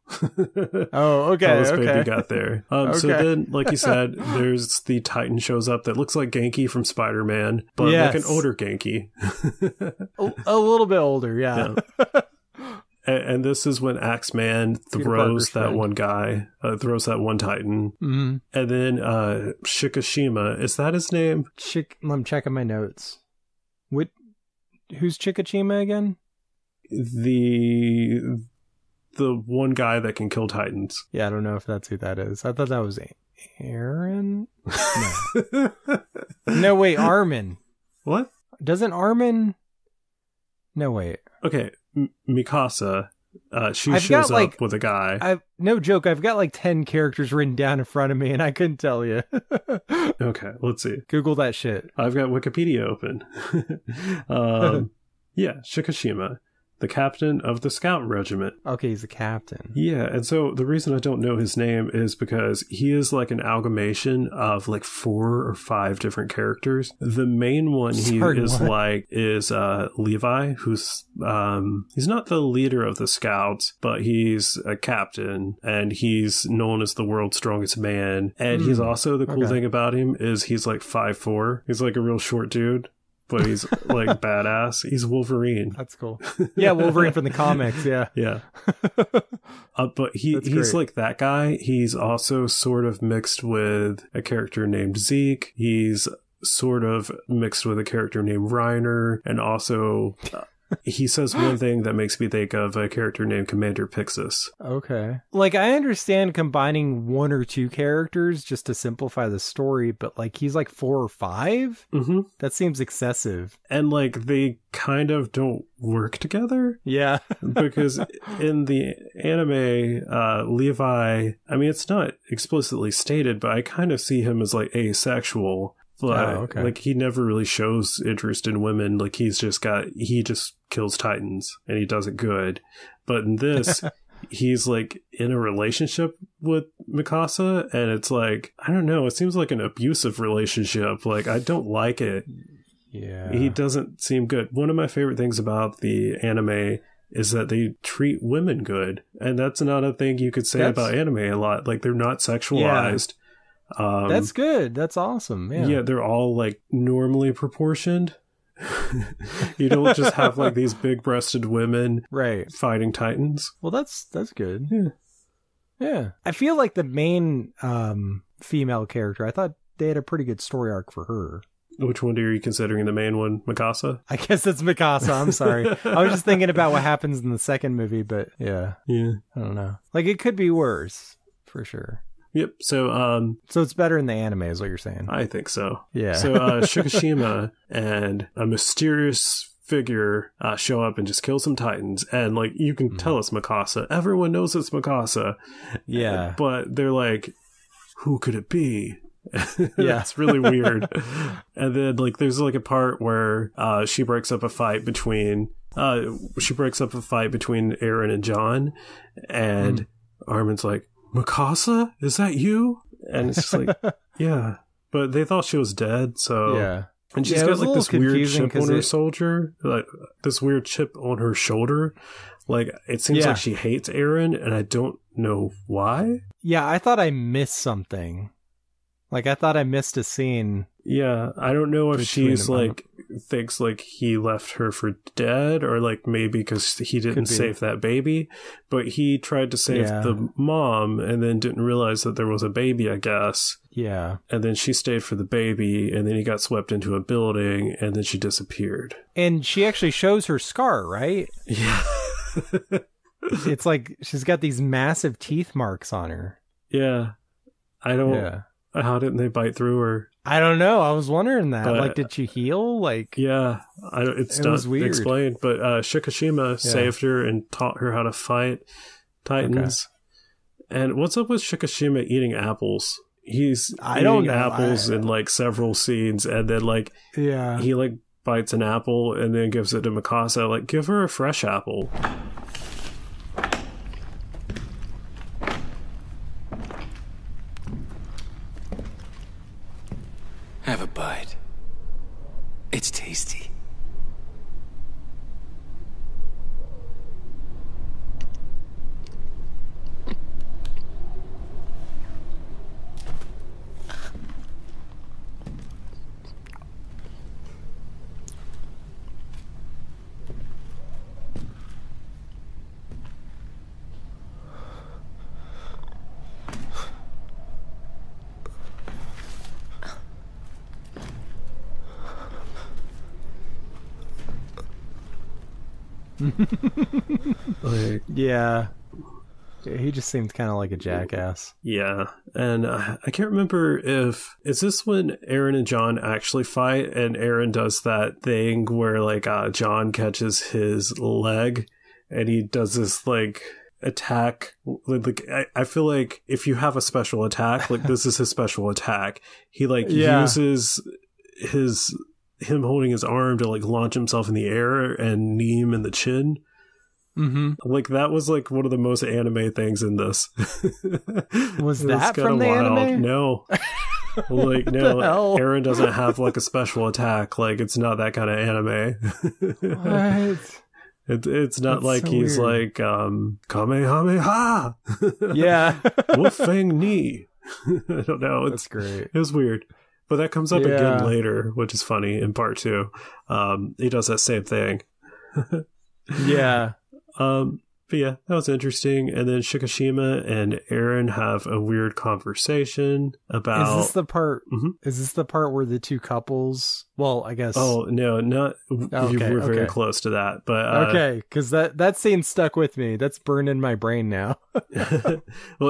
Oh, okay. How this baby got there. So then, like you said, there's the Titan shows up that looks like Genki from Spider-Man, but like an older Genki. a little bit older, yeah. And this is when Axeman throws that one guy, throws that one Titan. Mm-hmm. And then Shikishima, is that his name? I'm checking my notes. Who's Shikishima again? The one guy that can kill Titans. Yeah, I don't know if that's who that is. I thought that was Eren? No. No, wait, Armin. What? Doesn't Armin... No, wait. Okay, Mikasa, she shows up with a guy. No joke, I've got like 10 characters written down in front of me and I couldn't tell you. Okay, let's see. Google that shit. I've got Wikipedia open. Yeah, Shikishima, the captain of the scout regiment. Okay, he's the captain. Yeah, and so the reason I don't know his name is because he is like an amalgamation of like 4 or 5 different characters. The main one is Levi, who's he's not the leader of the scouts, but he's a captain and he's known as the world's strongest man. And he's also, the cool thing about him is he's like 5'4". He's like a real short dude. But he's like badass. He's Wolverine. That's cool. Yeah, Wolverine from the comics. Yeah. Yeah. But he's like that guy. He's also sort of mixed with a character named Zeke. He's sort of mixed with a character named Reiner. And also... he says one thing that makes me think of a character named Commander Pixis. Okay. Like, I understand combining 1 or 2 characters just to simplify the story, but like, he's like 4 or 5? Mm-hmm. That seems excessive. And like, they kind of don't work together. Yeah. Because in the anime, Levi, I mean, it's not explicitly stated, but I kind of see him as like asexual. But like, he never really shows interest in women. Like, he just kills Titans and he does it good. But in this, he's like in a relationship with Mikasa, and it's like, I don't know, it seems like an abusive relationship. Like, I don't like it. Yeah. He doesn't seem good. One of my favorite things about the anime is that they treat women good. And that's not a thing you could say about anime a lot. Like, they're not sexualized. Yeah. That's good. That's awesome. Yeah, they're all like normally proportioned. You don't just have like these big-breasted women fighting Titans. Well, that's good. Yeah. I feel like the main female character, I thought they had a pretty good story arc for her. Which one are you considering the main one? Mikasa? I guess it's Mikasa. I'm sorry. I was just thinking about what happens in the second movie, but yeah. I don't know. Like, it could be worse, for sure. Yep. So it's better in the anime, is what you're saying. I think so. Yeah. So Shikishima and a mysterious figure show up and just kill some Titans, and like, you can tell it's Mikasa. Everyone knows it's Mikasa. Yeah. But they're like, who could it be? Yeah. It's really weird. And then like, there's like a part where she breaks up a fight between Eren and John, and Armin's like, Mikasa? Is that you? And it's just like, yeah. But they thought she was dead, so... Yeah. And she's got like this weird chip on her shoulder. Like, this weird chip on her shoulder. Like, it seems like she hates Eren, and I don't know why. Yeah, I thought I missed something. Like, I thought I missed a scene. Yeah, I don't know if she's like, thinks like he left her for dead, or like maybe because he didn't save that baby, but he tried to save the mom and then didn't realize that there was a baby, I guess. Yeah. And then she stayed for the baby, and then he got swept into a building, and then she disappeared. And she actually shows her scar, right? Yeah. It's like she's got these massive teeth marks on her. Yeah. I don't... Yeah. How didn't they bite through her? I don't know. I was wondering that. But, like, did she heal? Like, yeah, it's not explained. But Shikishima saved her and taught her how to fight Titans. Okay. And what's up with Shikishima eating apples? I don't know. Apples in like several scenes, and then like he like bites an apple and then gives it to Mikasa. Like, give her a fresh apple. Have a bite. It's tasty. Like, yeah. He just seemed kind of like a jackass. Yeah, and I can't remember is this when Eren and John actually fight, and Eren does that thing where like John catches his leg, and he does this like attack. Like I feel like if you have a special attack, like this is his special attack. He like uses him holding his arm to like launch himself in the air and knee him in the chin. Mm-hmm. Like that was like one of the most anime things in this. Was that from the anime? No. Like no, Eren doesn't have like a special attack. Like it's not that kind of anime. What? It's not. That's like so he's weird. Like Kamehameha. Yeah. Wolf Fang Knee. I don't know. That's great. It was weird. But that comes up again later, which is funny in part 2. He does that same thing. Yeah. But yeah, that was interesting. And then Shikishima and Eren have a weird conversation about... Is this the part? Mm-hmm. Is this the part where the two couples? Well, I guess... Oh, no, not... Okay, we're very close to that. But okay, because that scene stuck with me. That's burned in my brain now. Well,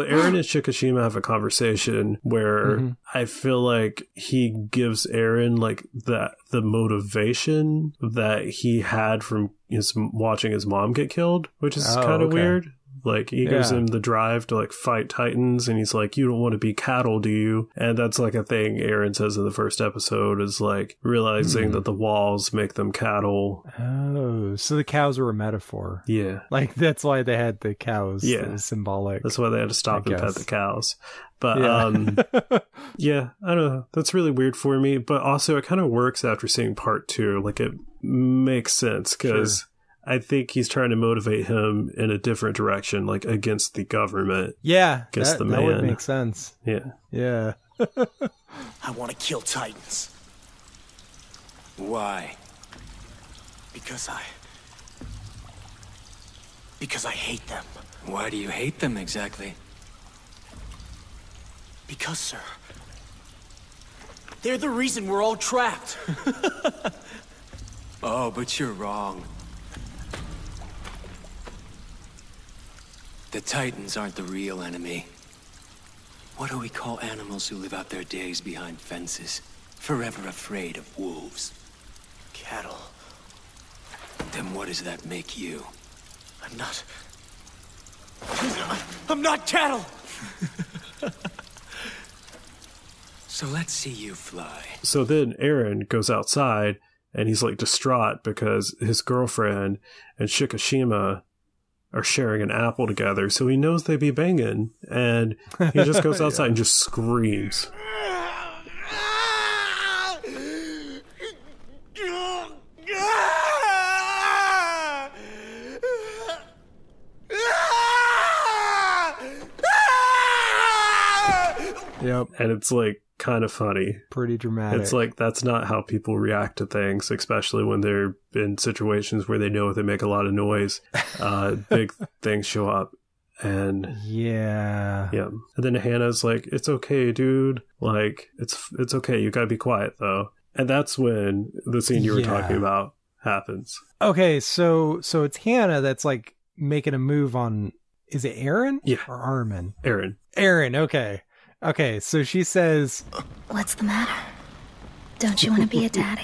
Eren and Shikishima have a conversation where I feel like he gives Eren like the motivation that he had from watching his mom get killed, which is kind of weird. Like he gives him the drive to like fight Titans, and he's like, you don't want to be cattle, do you? And that's like a thing Eren says in the first episode, is like realizing that the walls make them cattle. Oh, so the cows were a metaphor. Yeah. Like that's why they had the cows. Yeah. It was symbolic. That's why they had to stop and pet the cows. But yeah, I don't know. That's really weird for me. But also it kind of works after seeing part 2. Like it makes sense because I think he's trying to motivate him in a different direction, like against the government. Yeah, against the man. That would make sense. Yeah. Yeah. I want to kill Titans. Why? Because I hate them. Why do you hate them exactly? Because, sir, they're the reason we're all trapped. Oh, but you're wrong. The Titans aren't the real enemy. What do we call animals who live out their days behind fences, forever afraid of wolves? Cattle. Then what does that make you? I'm not cattle! So let's see you fly. So then Eren goes outside, and he's like distraught because his girlfriend and Shikishima are sharing an apple together, so he knows they be banging, and he just goes outside and just screams. Yep. And it's like kind of funny. Pretty dramatic. It's like that's not how people react to things, especially when they're in situations where they know if they make a lot of noise, big things show up. And yeah. And then Hannah's like, "It's okay, dude. Like it's okay. You gotta be quiet though." And that's when the scene you were talking about happens. Okay, so it's Hannah that's like making a move on. Is it Eren? Yeah. Or Armin? Eren. Okay, so she says, "What's the matter? Don't you want to be a daddy?"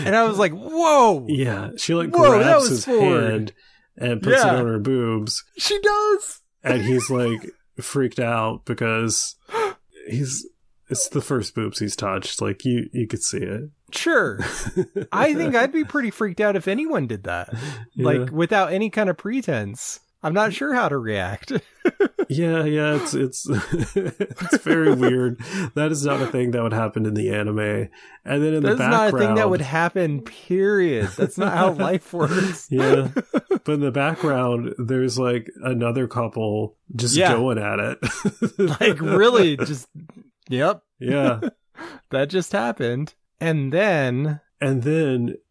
And I was like, whoa! Yeah, she like grabs his hand and puts it on her boobs. She does! And he's like freaked out because he's it's the first boobs he's touched. Like, you could see it. Sure. I think I'd be pretty freaked out if anyone did that. Like, without any kind of pretense. I'm not sure how to react. Yeah, it's it's very weird. That is not a thing that would happen in the anime. And then in the background, that's not a thing that would happen, period. That's not how life works. Yeah. But in the background, there's like another couple just going at it. Like, really, just, yep. Yeah. That just happened. And then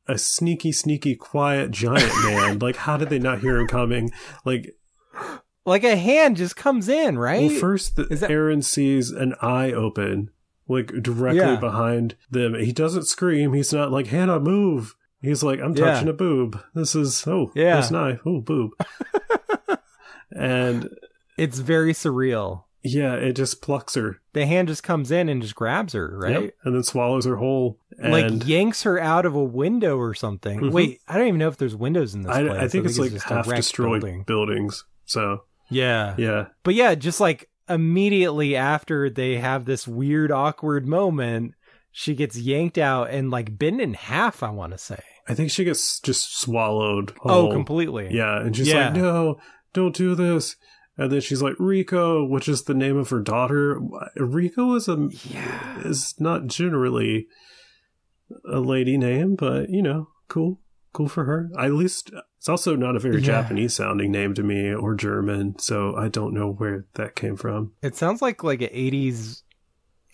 a sneaky, quiet giant man. Like, how did they not hear him coming? Like a hand just comes in, right? Well, first, Eren sees an eye open, like, directly behind them. He doesn't scream. He's not like, Hannah, move. He's like, I'm touching a boob. This is, there's an eye. Oh, boob. And it's very surreal. Yeah, it just plucks her. The hand just comes in and just grabs her, right? Yep. And then swallows her whole. And like, yanks her out of a window or something. Mm-hmm. Wait, I don't even know if there's windows in this place. I think it's like half-destroyed buildings, so... Yeah. But yeah, just like immediately after they have this weird, awkward moment, she gets yanked out and like bitten in half, I want to say. I think she gets just swallowed whole. Oh, completely. Yeah, and she's like, no, don't do this. And then she's like, Rico, which is the name of her daughter. Rico is not generally a lady name, but, you know, cool for her. At least it's also not a very Japanese sounding name to me, or German, so I don't know where that came from. It sounds like an 80s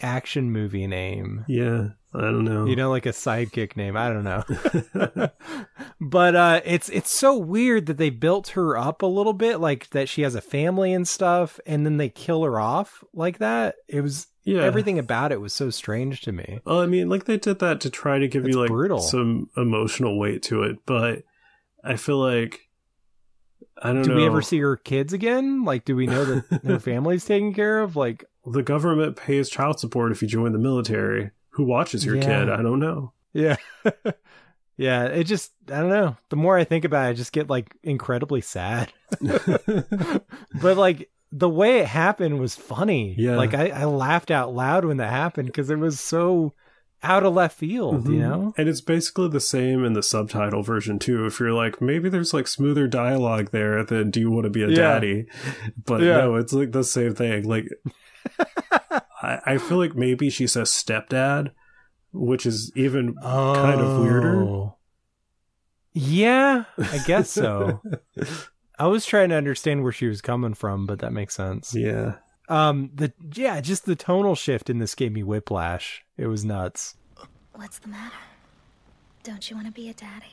action movie name. Yeah, I don't know. You know, like a sidekick name. I don't know. But it's so weird that they built her up a little bit, like that she has a family and stuff, and then they kill her off like that. It was everything about it was so strange to me. Well, I mean, like, they did that to try to give you like brutal. Some emotional weight to it, but I feel like do we ever see her kids again? Like, do we know that her family's taken care of? Like, the government pays child support if you join the military. Who watches your kid? I don't know. Yeah. Yeah, it just, I don't know. The more I think about it, I just get like incredibly sad. But like, the way it happened was funny. Yeah. Like, I laughed out loud when that happened because it was so out of left field, you know? And it's basically the same in the subtitle version too. If you're like, maybe there's like smoother dialogue there than do you want to be a daddy? But no, it's like the same thing. Like, I feel like maybe she says stepdad, which is even kind of weirder. Yeah, I guess so. I was trying to understand where she was coming from, but that makes sense. Yeah. Just the tonal shift in this gave me whiplash. It was nuts. What's the matter? Don't you want to be a daddy?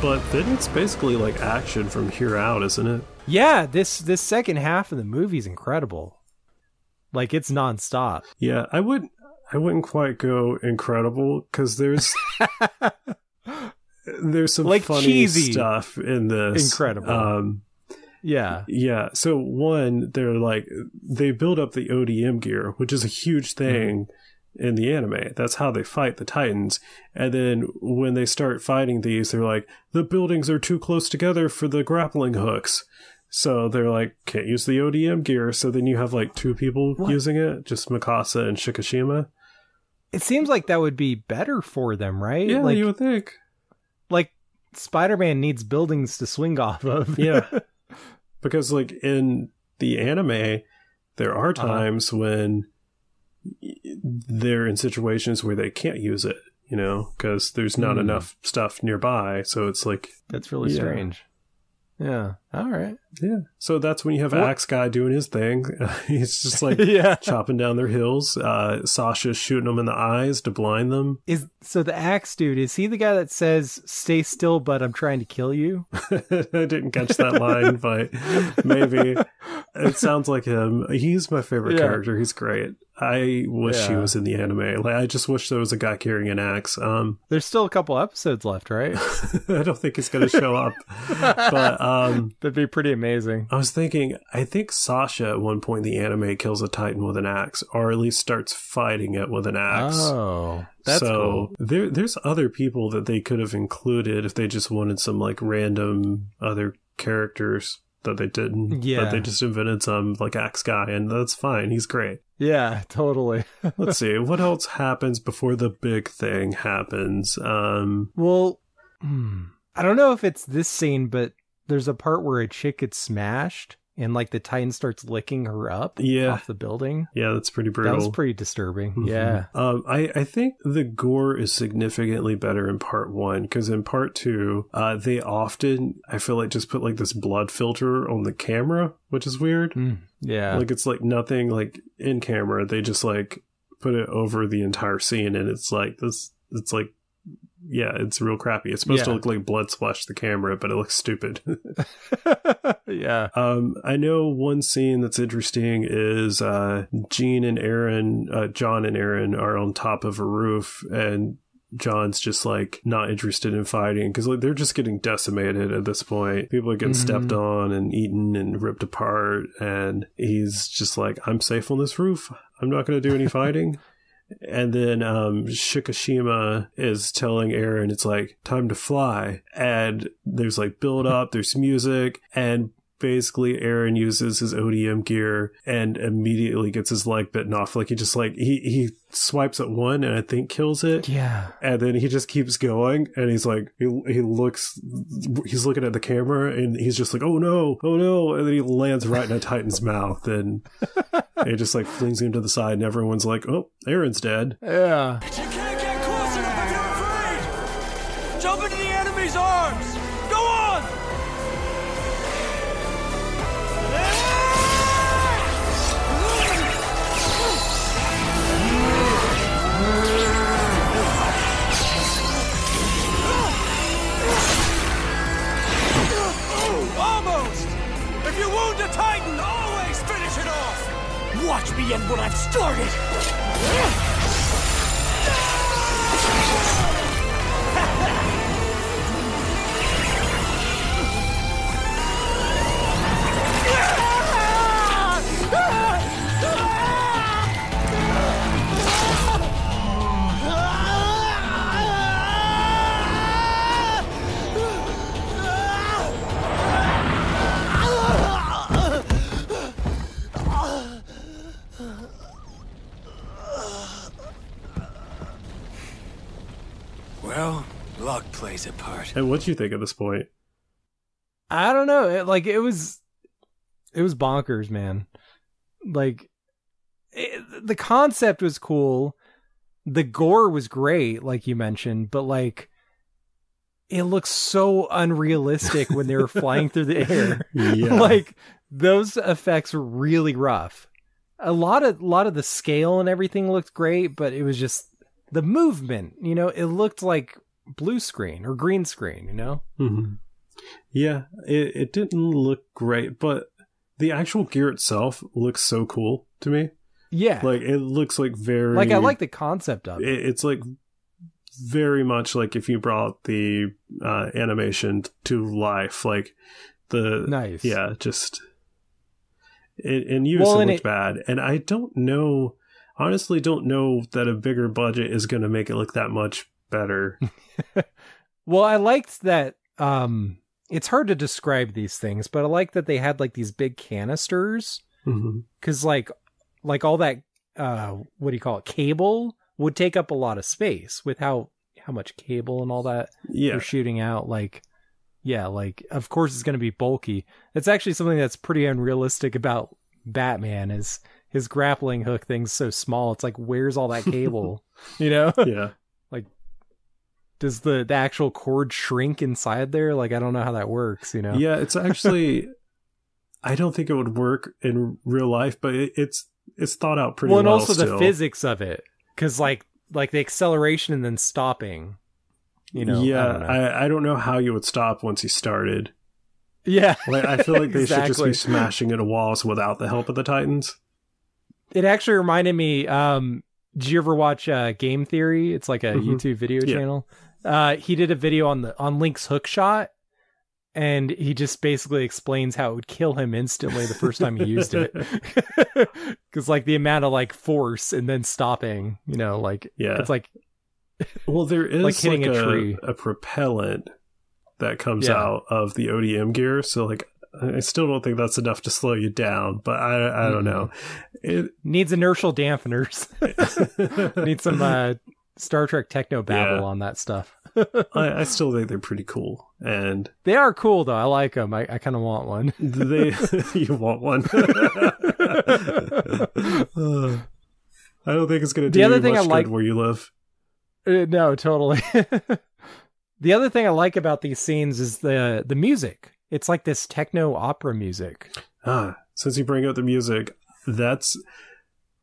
But then it's basically like action from here out, isn't it? Yeah, this second half of the movie is incredible. Like, it's nonstop. Yeah, I wouldn't quite go incredible because there's some like funny cheesy stuff in this. Incredible. Yeah. So one, they build up the ODM gear, which is a huge thing in the anime. That's how they fight the Titans. And then when they start fighting these, they're like, the buildings are too close together for the grappling hooks. So they're like, can't use the ODM gear. So then you have like two people using it, just Mikasa and Shikishima. It seems like that would be better for them, right? Yeah, like, you would think. Like, Spider-Man needs buildings to swing off of. Yeah. Because like in the anime, there are times when they're in situations where they can't use it, you know, because there's not enough stuff nearby. So it's like, that's really strange. Yeah. All right. Yeah. So that's when you have Axe Guy doing his thing. He's just like chopping down their hills. Sasha's shooting them in the eyes to blind them. So the Axe dude, is he the guy that says, "Stay still, but I'm trying to kill you"? I didn't catch that line, but maybe. It sounds like him. He's my favorite character. He's great. I wish he was in the anime. Like, I just wish there was a guy carrying an axe. There's still a couple episodes left, right? I don't think he's going to show up. But that'd be pretty amazing. I was thinking, I think Sasha at one point in the anime kills a Titan with an axe, or at least starts fighting it with an axe. Oh, that's cool. There's other people that they could have included if they just wanted some like random other characters that they didn't. Yeah. But they just invented some like Axe Guy, and that's fine. He's great. Yeah, totally. Let's see. What else happens before the big thing happens? Well, I don't know if it's this scene, but there's a part where a chick gets smashed and like the Titan starts licking her up off the building. Yeah, that's pretty brutal. That was pretty disturbing. Mm-hmm. Yeah. I think the gore is significantly better in part 1, because in part 2, they often, I feel like, just put like this blood filter on the camera, which is weird. Yeah. Like it's like nothing like in camera. They just like put it over the entire scene, and it's like this, it's like, yeah, it's real crappy. It's supposed to look like blood splashed the camera, but it looks stupid. Yeah. I know one scene that's interesting is John and Eren are on top of a roof, and John's just like not interested in fighting because like they're just getting decimated at this point. People are getting stepped on and eaten and ripped apart, and he's just like, I'm safe on this roof. I'm not going to do any fighting. And then Shikishima is telling Eren it's like time to fly, and there's like build up, there's music, and basically Eren uses his ODM gear and immediately gets his leg bitten off. Like he just like he swipes at one and I think kills it. Yeah. And then he just keeps going, and he's like he's looking at the camera, and he's just like, oh no, and then he lands right in a Titan's mouth, and it just like flings him to the side, and everyone's like, oh, Eren's dead. Yeah. You can't get close enough if you're afraid! Jump into the enemy's arms! Go on! Almost! If you wound a Titan, always finish it off! Watch me end what I've started! Well, luck plays a part. And what'd you think at this point? I don't know. It was bonkers, man. Like, the concept was cool. The gore was great, like you mentioned, but like, it looks so unrealistic when they were flying through the air. Yeah. Like, those effects were really rough. A lot of the scale and everything looked great, but it was just the movement, you know, it looked like blue screen or green screen, you know? Mm-hmm. Yeah, it didn't look great, but the actual gear itself looks so cool to me. Yeah. Like, it looks like very... Like, I like the concept of it. It's like very much like if you brought the animation to life. Like, the... Nice. Yeah, just... In unison, it looked bad. And I don't know... Honestly, don't know that a bigger budget is going to make it look that much better. Well, I liked that... it's hard to describe these things, but I like that they had like these big canisters. Because like all that, what do you call it? Cable would take up a lot of space with how much cable and all that you're shooting out. Like, yeah, like of course it's going to be bulky. It's actually something that's pretty unrealistic about Batman is his grappling hook thing's so small. It's like, where's all that cable? You know? Yeah. Like, does the actual cord shrink inside there? Like, I don't know how that works, you know? Yeah, it's actually, I don't think it would work in real life, but it's thought out pretty well. And also still. The physics of it, because like the acceleration and then stopping, you know? Yeah, I don't know how you would stop once you started. Yeah. Like, I feel like they should just be smashing into walls without the help of the Titans. It actually reminded me, did you ever watch Game Theory? It's like a YouTube video channel. He did a video on Link's hookshot, and he just basically explains how it would kill him instantly the first time he used it. Because like the amount of like force and then stopping, you know, like it's like, well, there is like hitting like a tree. A propellant that comes out of the ODM gear. So like, I still don't think that's enough to slow you down, but I don't know. It needs inertial dampeners. Needs some Star Trek techno babble on that stuff. I still think they're pretty cool, and they are cool though. I like them. I kind of want one. You want one? I don't think it's going to do the other you thing much I like good where you live. No, totally. The other thing I like about these scenes is the music. It's like this techno opera music. Since you bring up the music, that's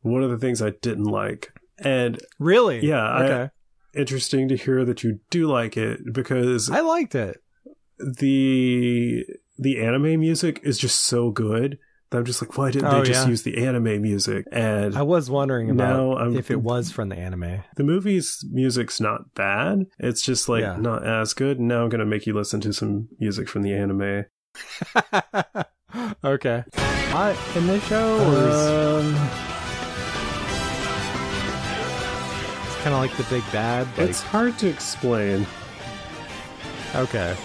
one of the things I didn't like. And really? Yeah. Okay. Interesting to hear that you do like it, because I liked it. The anime music is just so good that I'm just like, why didn't they just use the anime music? And I was wondering about if it was from the anime. The movie's music's not bad. It's just like not as good. Now I'm going to make you listen to some music from the anime. Okay. In this show? It's kind of like the big bad. Like... It's hard to explain. Okay.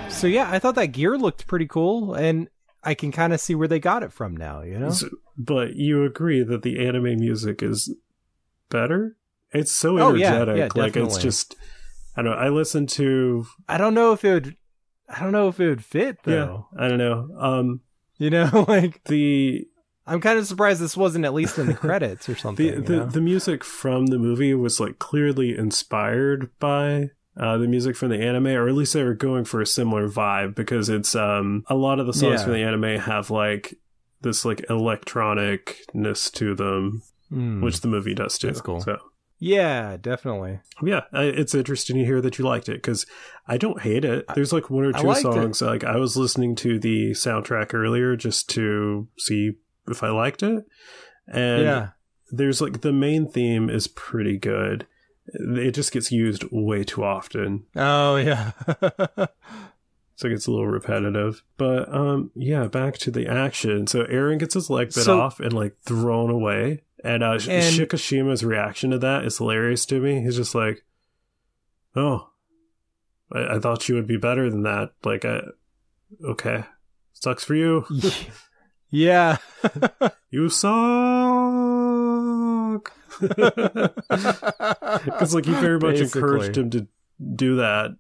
So yeah, I thought that gear looked pretty cool, and I can kind of see where they got it from now, you know? But you agree that the anime music is better? It's so energetic. Yeah, like, definitely. it's just, I don't know. I listened to... I don't know if it would fit, though. Yeah, I don't know. You know, like... I'm kind of surprised this wasn't at least in the credits or something. The music from the movie was like clearly inspired by... the music from the anime, or at least they were going for a similar vibe, because it's a lot of the songs from the anime have like this like electronicness to them, which the movie does too. That's cool. So yeah, definitely. Yeah, it's interesting to hear that you liked it, because I don't hate it. There's like one or two songs. Like, I was listening to the soundtrack earlier just to see if I liked it, and there's like the main theme is pretty good. It just gets used way too often. Oh, yeah. So it gets a little repetitive. But, back to the action. So Eren gets his leg bit off and, like, thrown away. And Shikishima's reaction to that is hilarious to me. He's just like, oh, I thought you would be better than that. Like, okay. Sucks for you. Yeah. You suck. Because like he very much encouraged him to do that,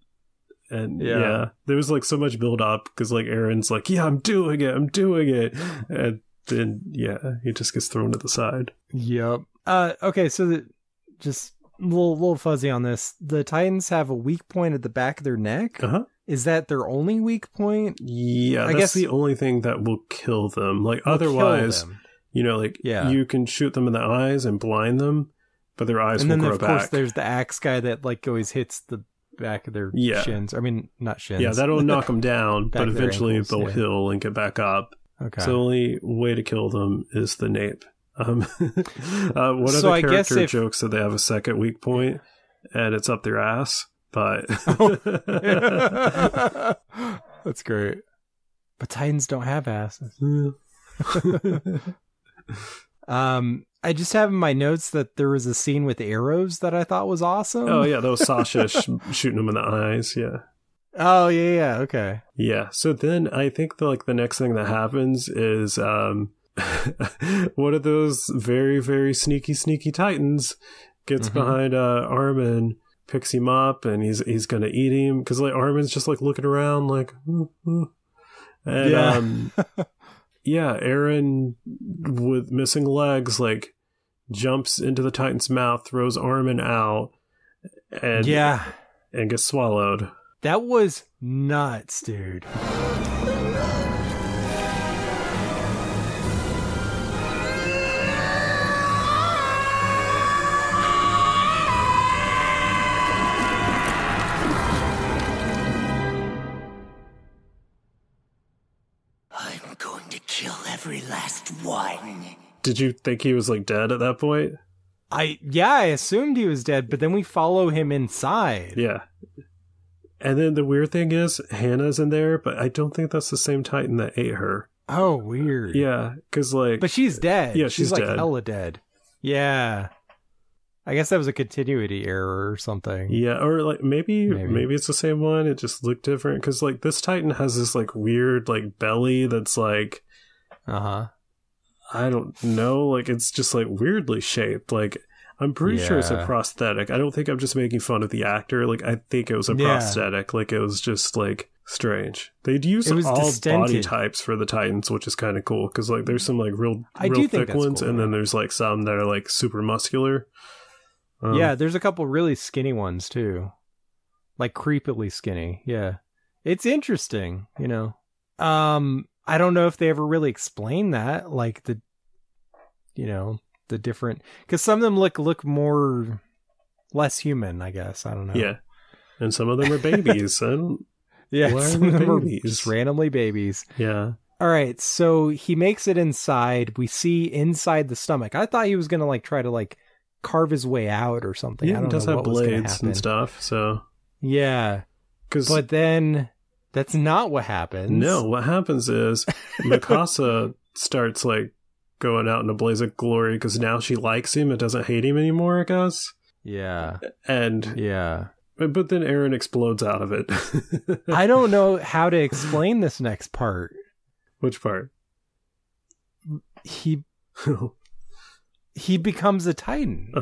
and there was like so much build up, because like Eren's like, I'm doing it, and then he just gets thrown to the side. Yep. Okay, so just a little fuzzy on this. The Titans have a weak point at the back of their neck. Is that their only weak point? Yeah, I guess the only thing that will kill them. Like, otherwise, you know, like you can shoot them in the eyes and blind them, but their eyes will grow back. And then, of course, there's the axe guy that like always hits the back of their shins. I mean, not shins. Yeah, that'll knock them down, but eventually they'll heal and get back up. Okay. So the only way to kill them is the nape. One of the character jokes that they have a second weak point, and it's up their ass. But that's great. But Titans don't have asses. I just have in my notes that there was a scene with arrows that I thought was awesome. Oh yeah, that was Sasha shooting them in the eyes. Yeah. Oh yeah. Okay. Yeah. So then I think the next thing that happens is one of those very, very sneaky Titans gets behind Armin, picks him up, and he's gonna eat him, because like Armin's just like looking around like and Eren with missing legs like jumps into the Titan's mouth, throws Armin out, and gets swallowed. That was nuts, dude. I'm going to kill every last one. Did you think he was like dead at that point? I assumed he was dead, but then we follow him inside. Yeah. And then the weird thing is, Hannah's in there, but I don't think that's the same Titan that ate her. Oh, weird. Yeah, because like... But she's dead. Yeah, she's like dead. Hella dead. Yeah. I guess that was a continuity error or something. Yeah, or like maybe it's the same one. It just looked different. Because like this Titan has this like weird like belly that's like... I don't know. Like it's just like weirdly shaped. Like... I'm pretty sure it's a prosthetic. I don't think I'm just making fun of the actor. Like, I think it was a prosthetic. Like, it was just, like, strange. They'd use all distended body types for the Titans, which is kind of cool. Because, like, there's some, like, real thick ones. Cool, and then there's, like, some that are, like, super muscular. Yeah, there's a couple really skinny ones, too. Like, creepily skinny. Yeah. It's interesting, you know. I don't know if they ever really explain that. Like, the different, because some of them look more less human, I guess. I don't know. Yeah, and some of them are babies. Some of them are just randomly babies. Yeah. All right, so he makes it inside. We see inside the stomach. I thought he was gonna like try to like carve his way out or something. Yeah, I don't he does know have blades and stuff. So yeah, but then that's not what happens. No, what happens is Mikasa starts like going out in a blaze of glory because now she likes him and doesn't hate him anymore, I guess. Yeah. And but then Eren explodes out of it. I don't know how to explain this next part. Which part? He becomes a Titan.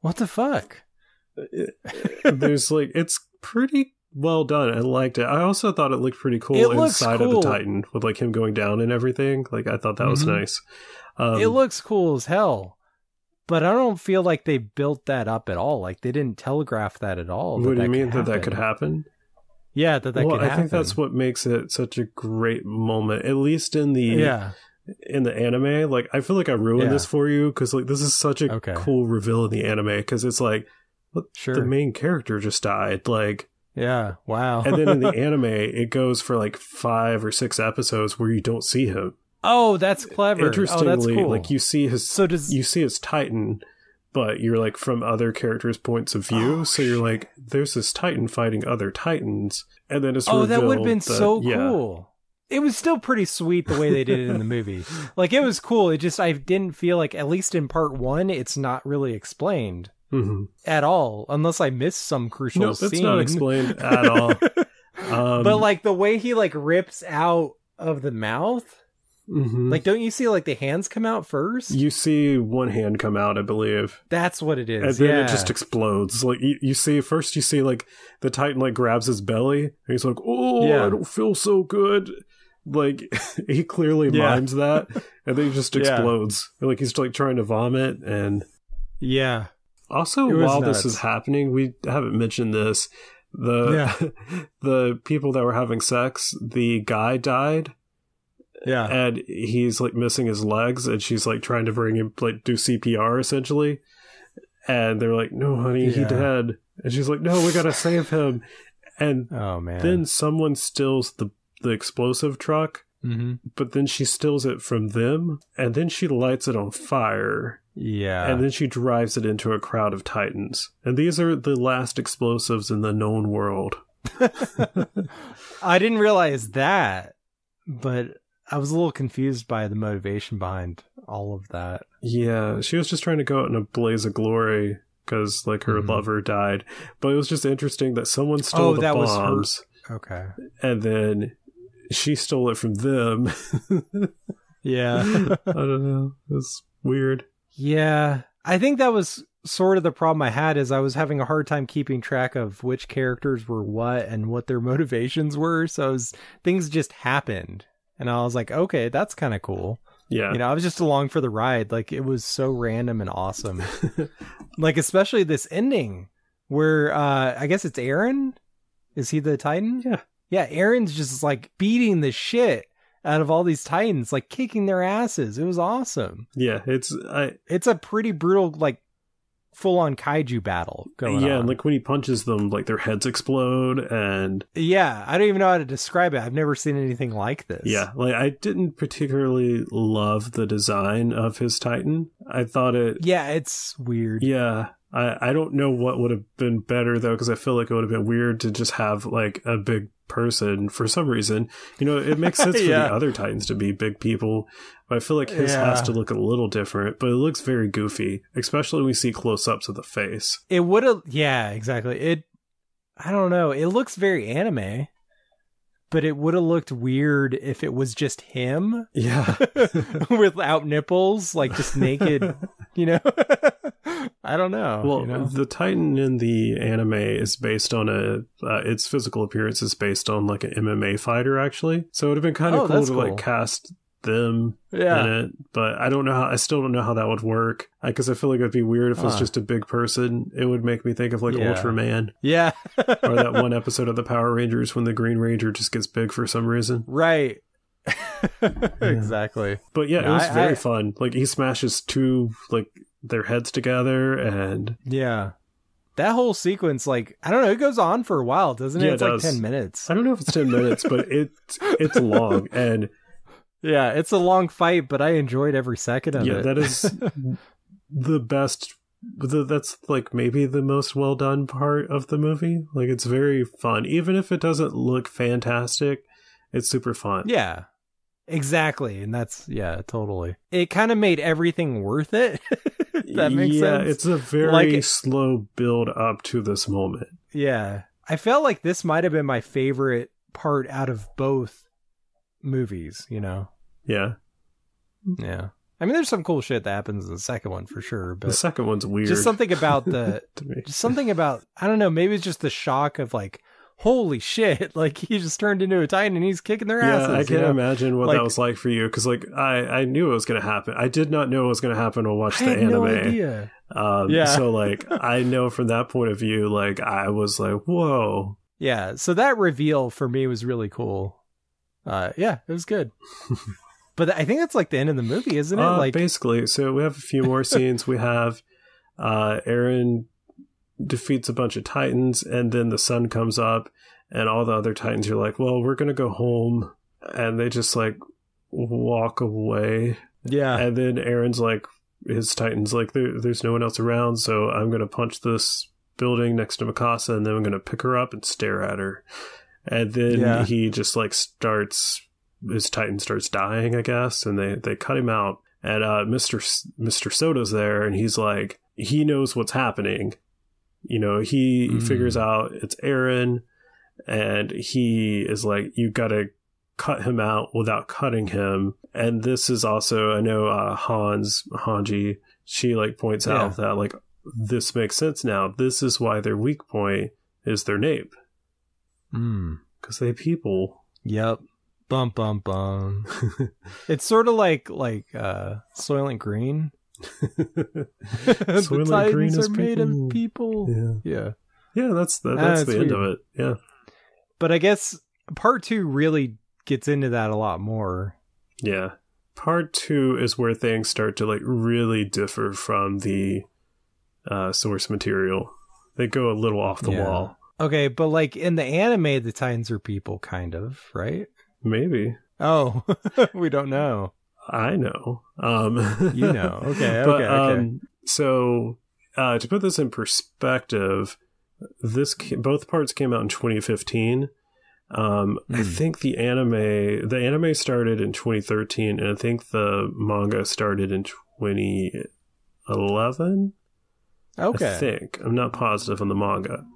What the fuck? There's like, it's pretty well done. I liked it. I also thought it looked pretty cool inside of the Titan with like him going down and everything. Like I thought that was nice. It looks cool as hell, but I don't feel like they built that up at all. Like they didn't telegraph that at all. What do you mean that could happen? Yeah, that could happen. I think that's what makes it such a great moment, at least in the anime. Like I feel like I ruined this for you because like this is such a cool reveal in the anime because it's like the main character just died. Like. Yeah, wow. And then in the anime, it goes for like 5 or 6 episodes where you don't see him. Oh, that's clever. Interestingly, that's cool. like you see his Titan, but you're like from other characters' points of view. So you're like, there's this Titan fighting other Titans, and then it's revealed that would have been so cool. It was still pretty sweet the way they did it in the movie. Like it was cool. It just I didn't feel like, at least in part 1, it's not really explained. At all, unless I missed some crucial scene. It's not explained at all. But like the way he like rips out of the mouth, like don't you see like the hands come out first? You see one hand come out, I believe. That's what it is. And then it just explodes. Like you see like the Titan like grabs his belly and he's like, I don't feel so good. Like he clearly mimes that, and then he just explodes. Like he's like trying to vomit and Also, while this is happening, we haven't mentioned this. The people that were having sex, the guy died. Yeah. And he's like missing his legs, and she's like trying to bring him, like do CPR essentially. And they're like, no, honey, he dead. And she's like, no, we gotta save him. And then someone steals the explosive truck, but then she steals it from them, and then she lights it on fire. Yeah. And then she drives it into a crowd of Titans. And these are the last explosives in the known world. I didn't realize that, but I was a little confused by the motivation behind all of that. Yeah, she was just trying to go out in a blaze of glory because like her lover died. But it was just interesting that someone stole the bombs. Okay. And then she stole it from them. Yeah. I don't know. It was weird. Yeah, I think that was sort of the problem I had, is I was having a hard time keeping track of which characters were what and what their motivations were. So things just happened. And I was like, okay, that's kind of cool. Yeah. You know, I was just along for the ride. Like, it was so random and awesome. Like, especially this ending where, I guess it's Eren? Is he the Titan? Yeah. Yeah, Eren's just, like, beating the shit out of all these Titans, like, kicking their asses. It was awesome. Yeah, it's a pretty brutal, like, full-on kaiju battle going on. Yeah, and like when he punches them, like their heads explode, and yeah, I don't even know how to describe it. I've never seen anything like this. Yeah, like I didn't particularly love the design of his Titan. I thought it's weird. Yeah, I don't know what would have been better though, because I feel like it would have been weird to just have like a big person for some reason. You know, it makes sense for the other Titans to be big people, but I feel like his has to look a little different, but it looks very goofy, especially when we see close-ups of the face. It would have, yeah, exactly. I don't know, it looks very anime, but it would have looked weird if it was just him. Yeah. Without nipples, like just naked, you know? I don't know. Well, you know? The Titan in the anime is based on its physical appearance is based on like an MMA fighter, actually. So it would have been kind of cool to like cast them in it, but I still don't know how that would work, because I feel like it'd be weird if it was just a big person. It would make me think of like Ultraman. Yeah. Or that one episode of the Power Rangers when the Green Ranger just gets big for some reason. Right. Exactly. But yeah, it was very fun. Like he smashes two like their heads together, and that whole sequence, like, I don't know, it goes on for a while, doesn't it? Yeah, it's like 10 minutes. I don't know if it's 10 minutes, but it's long, and yeah, it's a long fight, but I enjoyed every second of it. Yeah, that is the best. That's like maybe the most well done part of the movie. Like, it's very fun, even if it doesn't look fantastic. It's super fun. Yeah, exactly, and that's totally. It kind of made everything worth it. That makes sense. Yeah, it's a very slow build up to this moment. Yeah, I felt like this might have been my favorite part out of both movies, you know? Yeah. Yeah. I mean, there's some cool shit that happens in the second one for sure, but the second one's weird. Just something about I don't know, maybe it's just the shock of like, holy shit, like he just turned into a Titan and he's kicking their asses. Yeah, I can imagine what that was like for you, because like I knew it was going to happen. I did not know it was going to happen when I watched the anime. No idea. So like I know from that point of view, like I was like, whoa. Yeah, so that reveal for me was really cool. It was good. But I think that's like the end of the movie, isn't it? Like basically. So we have a few more scenes. We have Eren defeats a bunch of Titans, and then the sun comes up, and all the other Titans are like, well, we're gonna go home, and they just like walk away. Yeah. And then Eren's like, his Titan's like, there's no one else around, so I'm gonna punch this building next to Mikasa, and then I'm gonna pick her up and stare at her. And then he just like his Titan starts dying, I guess, and they cut him out. And Mr. Soda's there, and he's like, he knows what's happening. You know, he figures out it's Eren, and he is like, you gotta cut him out without cutting him. And this is also, I know Hanji, she like points out that like, this makes sense now. This is why their weak point is their nape. Because they people. Yep. Bum bum bum. It's sort of like Soylent Green. Soylent the Green Titans is are made of people. Yeah. That's the end of it. Yeah. But I guess part 2 really gets into that a lot more. Yeah. Part 2 is where things start to like really differ from the source material. They go a little off the wall. Okay, but like in the anime, the Titans are people, kind of, right? Maybe. Oh, we don't know. I know. You know. Okay, okay. So, to put this in perspective, both parts came out in 2015. I think the anime started in 2013, and I think the manga started in 2011. Okay. I think. I'm not positive on the manga.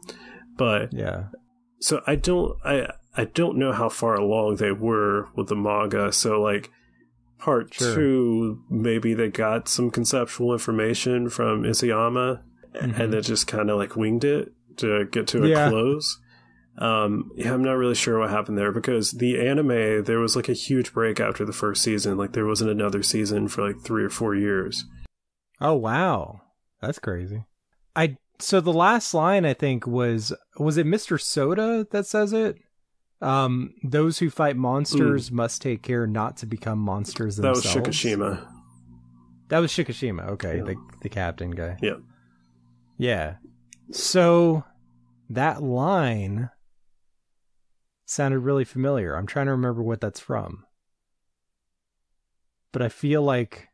But so I don't know how far along they were with the manga. So like part 2, maybe they got some conceptual information from Isayama and then just kind of like winged it to get to a close. Yeah, I'm not really sure what happened there, because the anime, there was like a huge break after the first season. Like there wasn't another season for like 3 or 4 years. Oh, wow. That's crazy. So the last line, I think, was it Mr. Soda that says it? Those who fight monsters must take care not to become monsters themselves. That was Shikishima. That was Shikishima. Okay, Yeah. the captain guy. Yeah. Yeah. So that line sounded really familiar. I'm trying to remember what that's from. But I feel like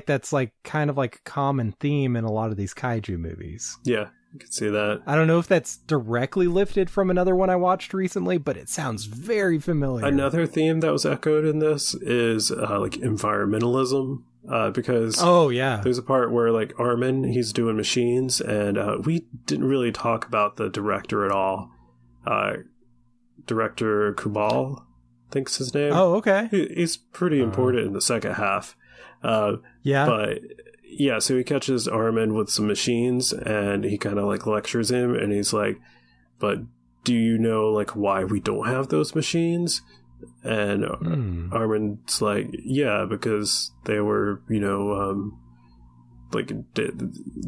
that's like kind of like a common theme in a lot of these kaiju movies. Yeah, you can see that. I don't know if that's directly lifted from another one I watched recently, but it sounds very familiar. Another theme that was echoed in this is like environmentalism, because there's a part where like Armin, he's doing machines, and we didn't really talk about the director at all. Director Kubal, I think's his name. Oh, okay. He's pretty important in the second half. Yeah. But yeah, so he catches Armin with some machines, and he kind of like lectures him, and he's like, but do you know like why we don't have those machines? And Armin's like, yeah, because they were, like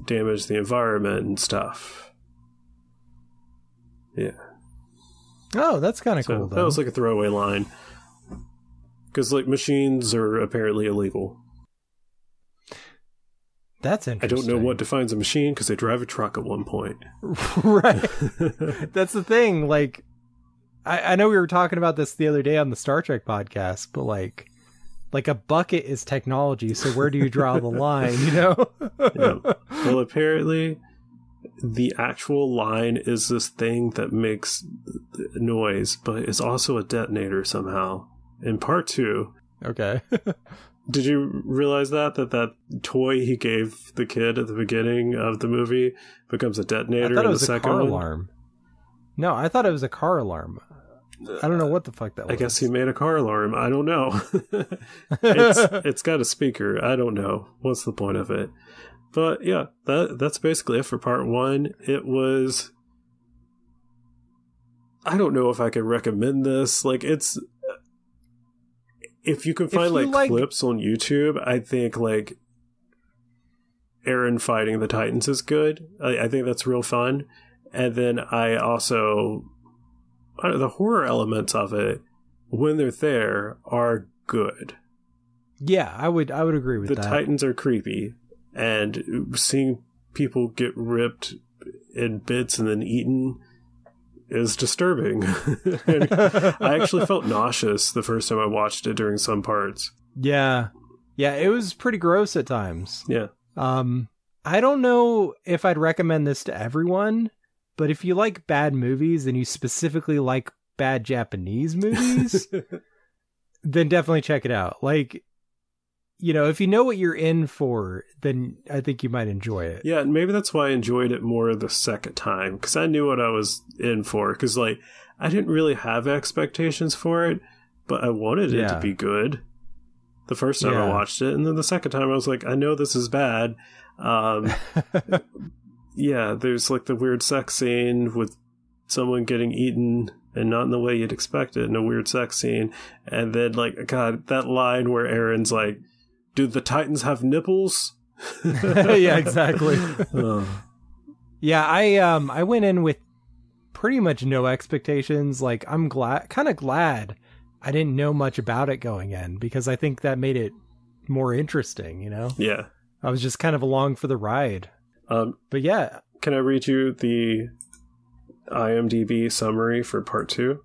damage the environment and stuff. Yeah. Oh, that's kind of cool, though. That was like a throwaway line. Because like machines are apparently illegal. That's interesting. I don't know what defines a machine, because they drive a truck at one point. Right. That's the thing. Like, I know we were talking about this the other day on the Star Trek podcast, but like a bucket is technology, so where do you draw the line, Yeah. Well, apparently the actual line is this thing that makes noise, but it's also a detonator somehow. In part 2. Okay. Did you realize that toy he gave the kid at the beginning of the movie becomes a detonator in the second one? I thought it was a car alarm. No, I thought it was a car alarm. I don't know what the fuck that was. I guess he made a car alarm. I don't know. It's got a speaker. I don't know. What's the point of it? But yeah, that's basically it for part 1. It was... I don't know if I could recommend this. Like, it's... If you can find like clips on YouTube, I think like Eren fighting the Titans is good. I think that's real fun. And then I also... the horror elements of it, when they're there, are good. Yeah, I would agree with that. The Titans are creepy, and seeing people get ripped in bits and then eaten is disturbing. I actually felt nauseous the first time I watched it during some parts. Yeah, it was pretty gross at times. Yeah. I don't know if I'd recommend this to everyone, but if you like bad movies and you specifically like bad Japanese movies, then definitely check it out. Like, if you know what you're in for, then I think you might enjoy it. Yeah, and maybe that's why I enjoyed it more the second time, because I knew what I was in for. Because, like, I didn't really have expectations for it, but I wanted it to be good the first time I watched it. And then the second time I was like, I know this is bad. Yeah, there's, like, the weird sex scene with someone getting eaten and not in the way you'd expect it in a weird sex scene. And then, like, God, that line where Eren's like, do the Titans have nipples? Yeah, exactly. Yeah, I went in with pretty much no expectations. Like, I'm kind of glad I didn't know much about it going in, because I think that made it more interesting, Yeah. I was just kind of along for the ride. But yeah. Can I read you the IMDb summary for part 2?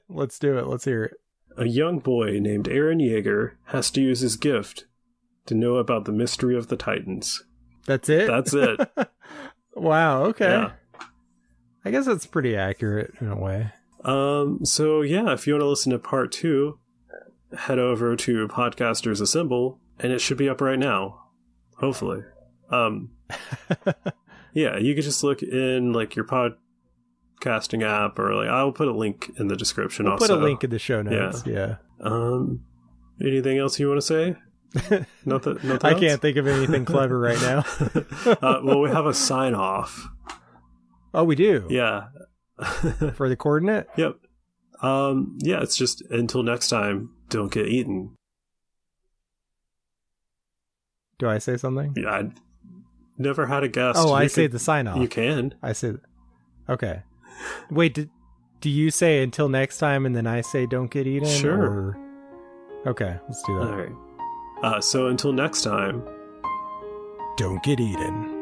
Let's do it. Let's hear it. A young boy named Eren Yeager has to use his gift to know about the mystery of the Titans. That's it? That's it. Wow, okay. Yeah. I guess that's pretty accurate in a way. So yeah, if you want to listen to part 2, head over to Podcasters Assemble, and it should be up right now. Hopefully. Yeah, you could just look in like your podcasting app, or like I'll put a link in the description. We'll also put a link in the show notes. Yeah. Anything else you want to say? Nothing I can't think of anything clever right now. Well, we have a sign off. Oh, we do? Yeah. For the coordinate? Yep. Yeah, it's just until next time, don't get eaten. Do I say something? Yeah, I never had a guest. Oh, I say the sign off. You can. I say, okay. Wait, do you say until next time and then I say don't get eaten? Sure. Or... Okay, let's do that. All right. So until next time, don't get eaten.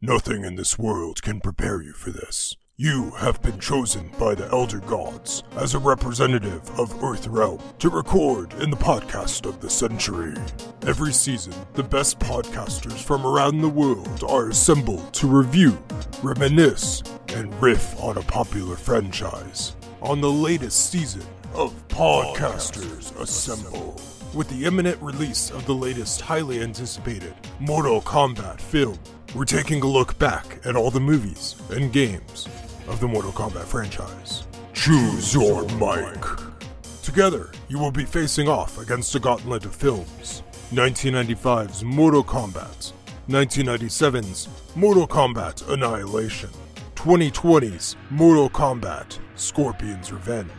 Nothing in this world can prepare you for this. You have been chosen by the Elder Gods as a representative of Earthrealm to record in the podcast of the century. Every season, the best podcasters from around the world are assembled to review, reminisce, and riff on a popular franchise. On the latest season of Podcasters Assemble, with the imminent release of the latest highly anticipated Mortal Kombat film, we're taking a look back at all the movies and games of the Mortal Kombat franchise. Choose your mic. Together, you will be facing off against a gauntlet of films. 1995's Mortal Kombat, 1997's Mortal Kombat Annihilation, 2020's Mortal Kombat Scorpion's Revenge,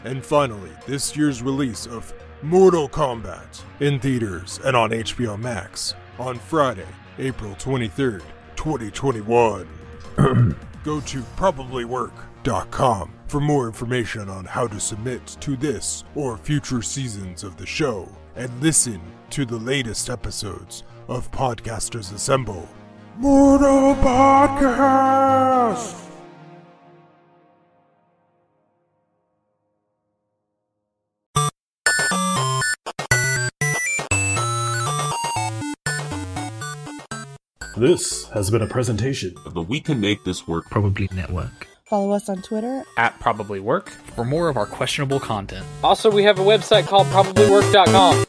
and finally, this year's release of Mortal Kombat in theaters and on HBO Max on Friday, April 23rd, 2021. Go to probablywork.com for more information on how to submit to this or future seasons of the show and listen to the latest episodes of Podcasters Assemble. Mortal Podcast! This has been a presentation of the We Can Make This Work Probably Network. Follow us on Twitter @ProbablyWork for more of our questionable content. Also, we have a website called probablywork.com.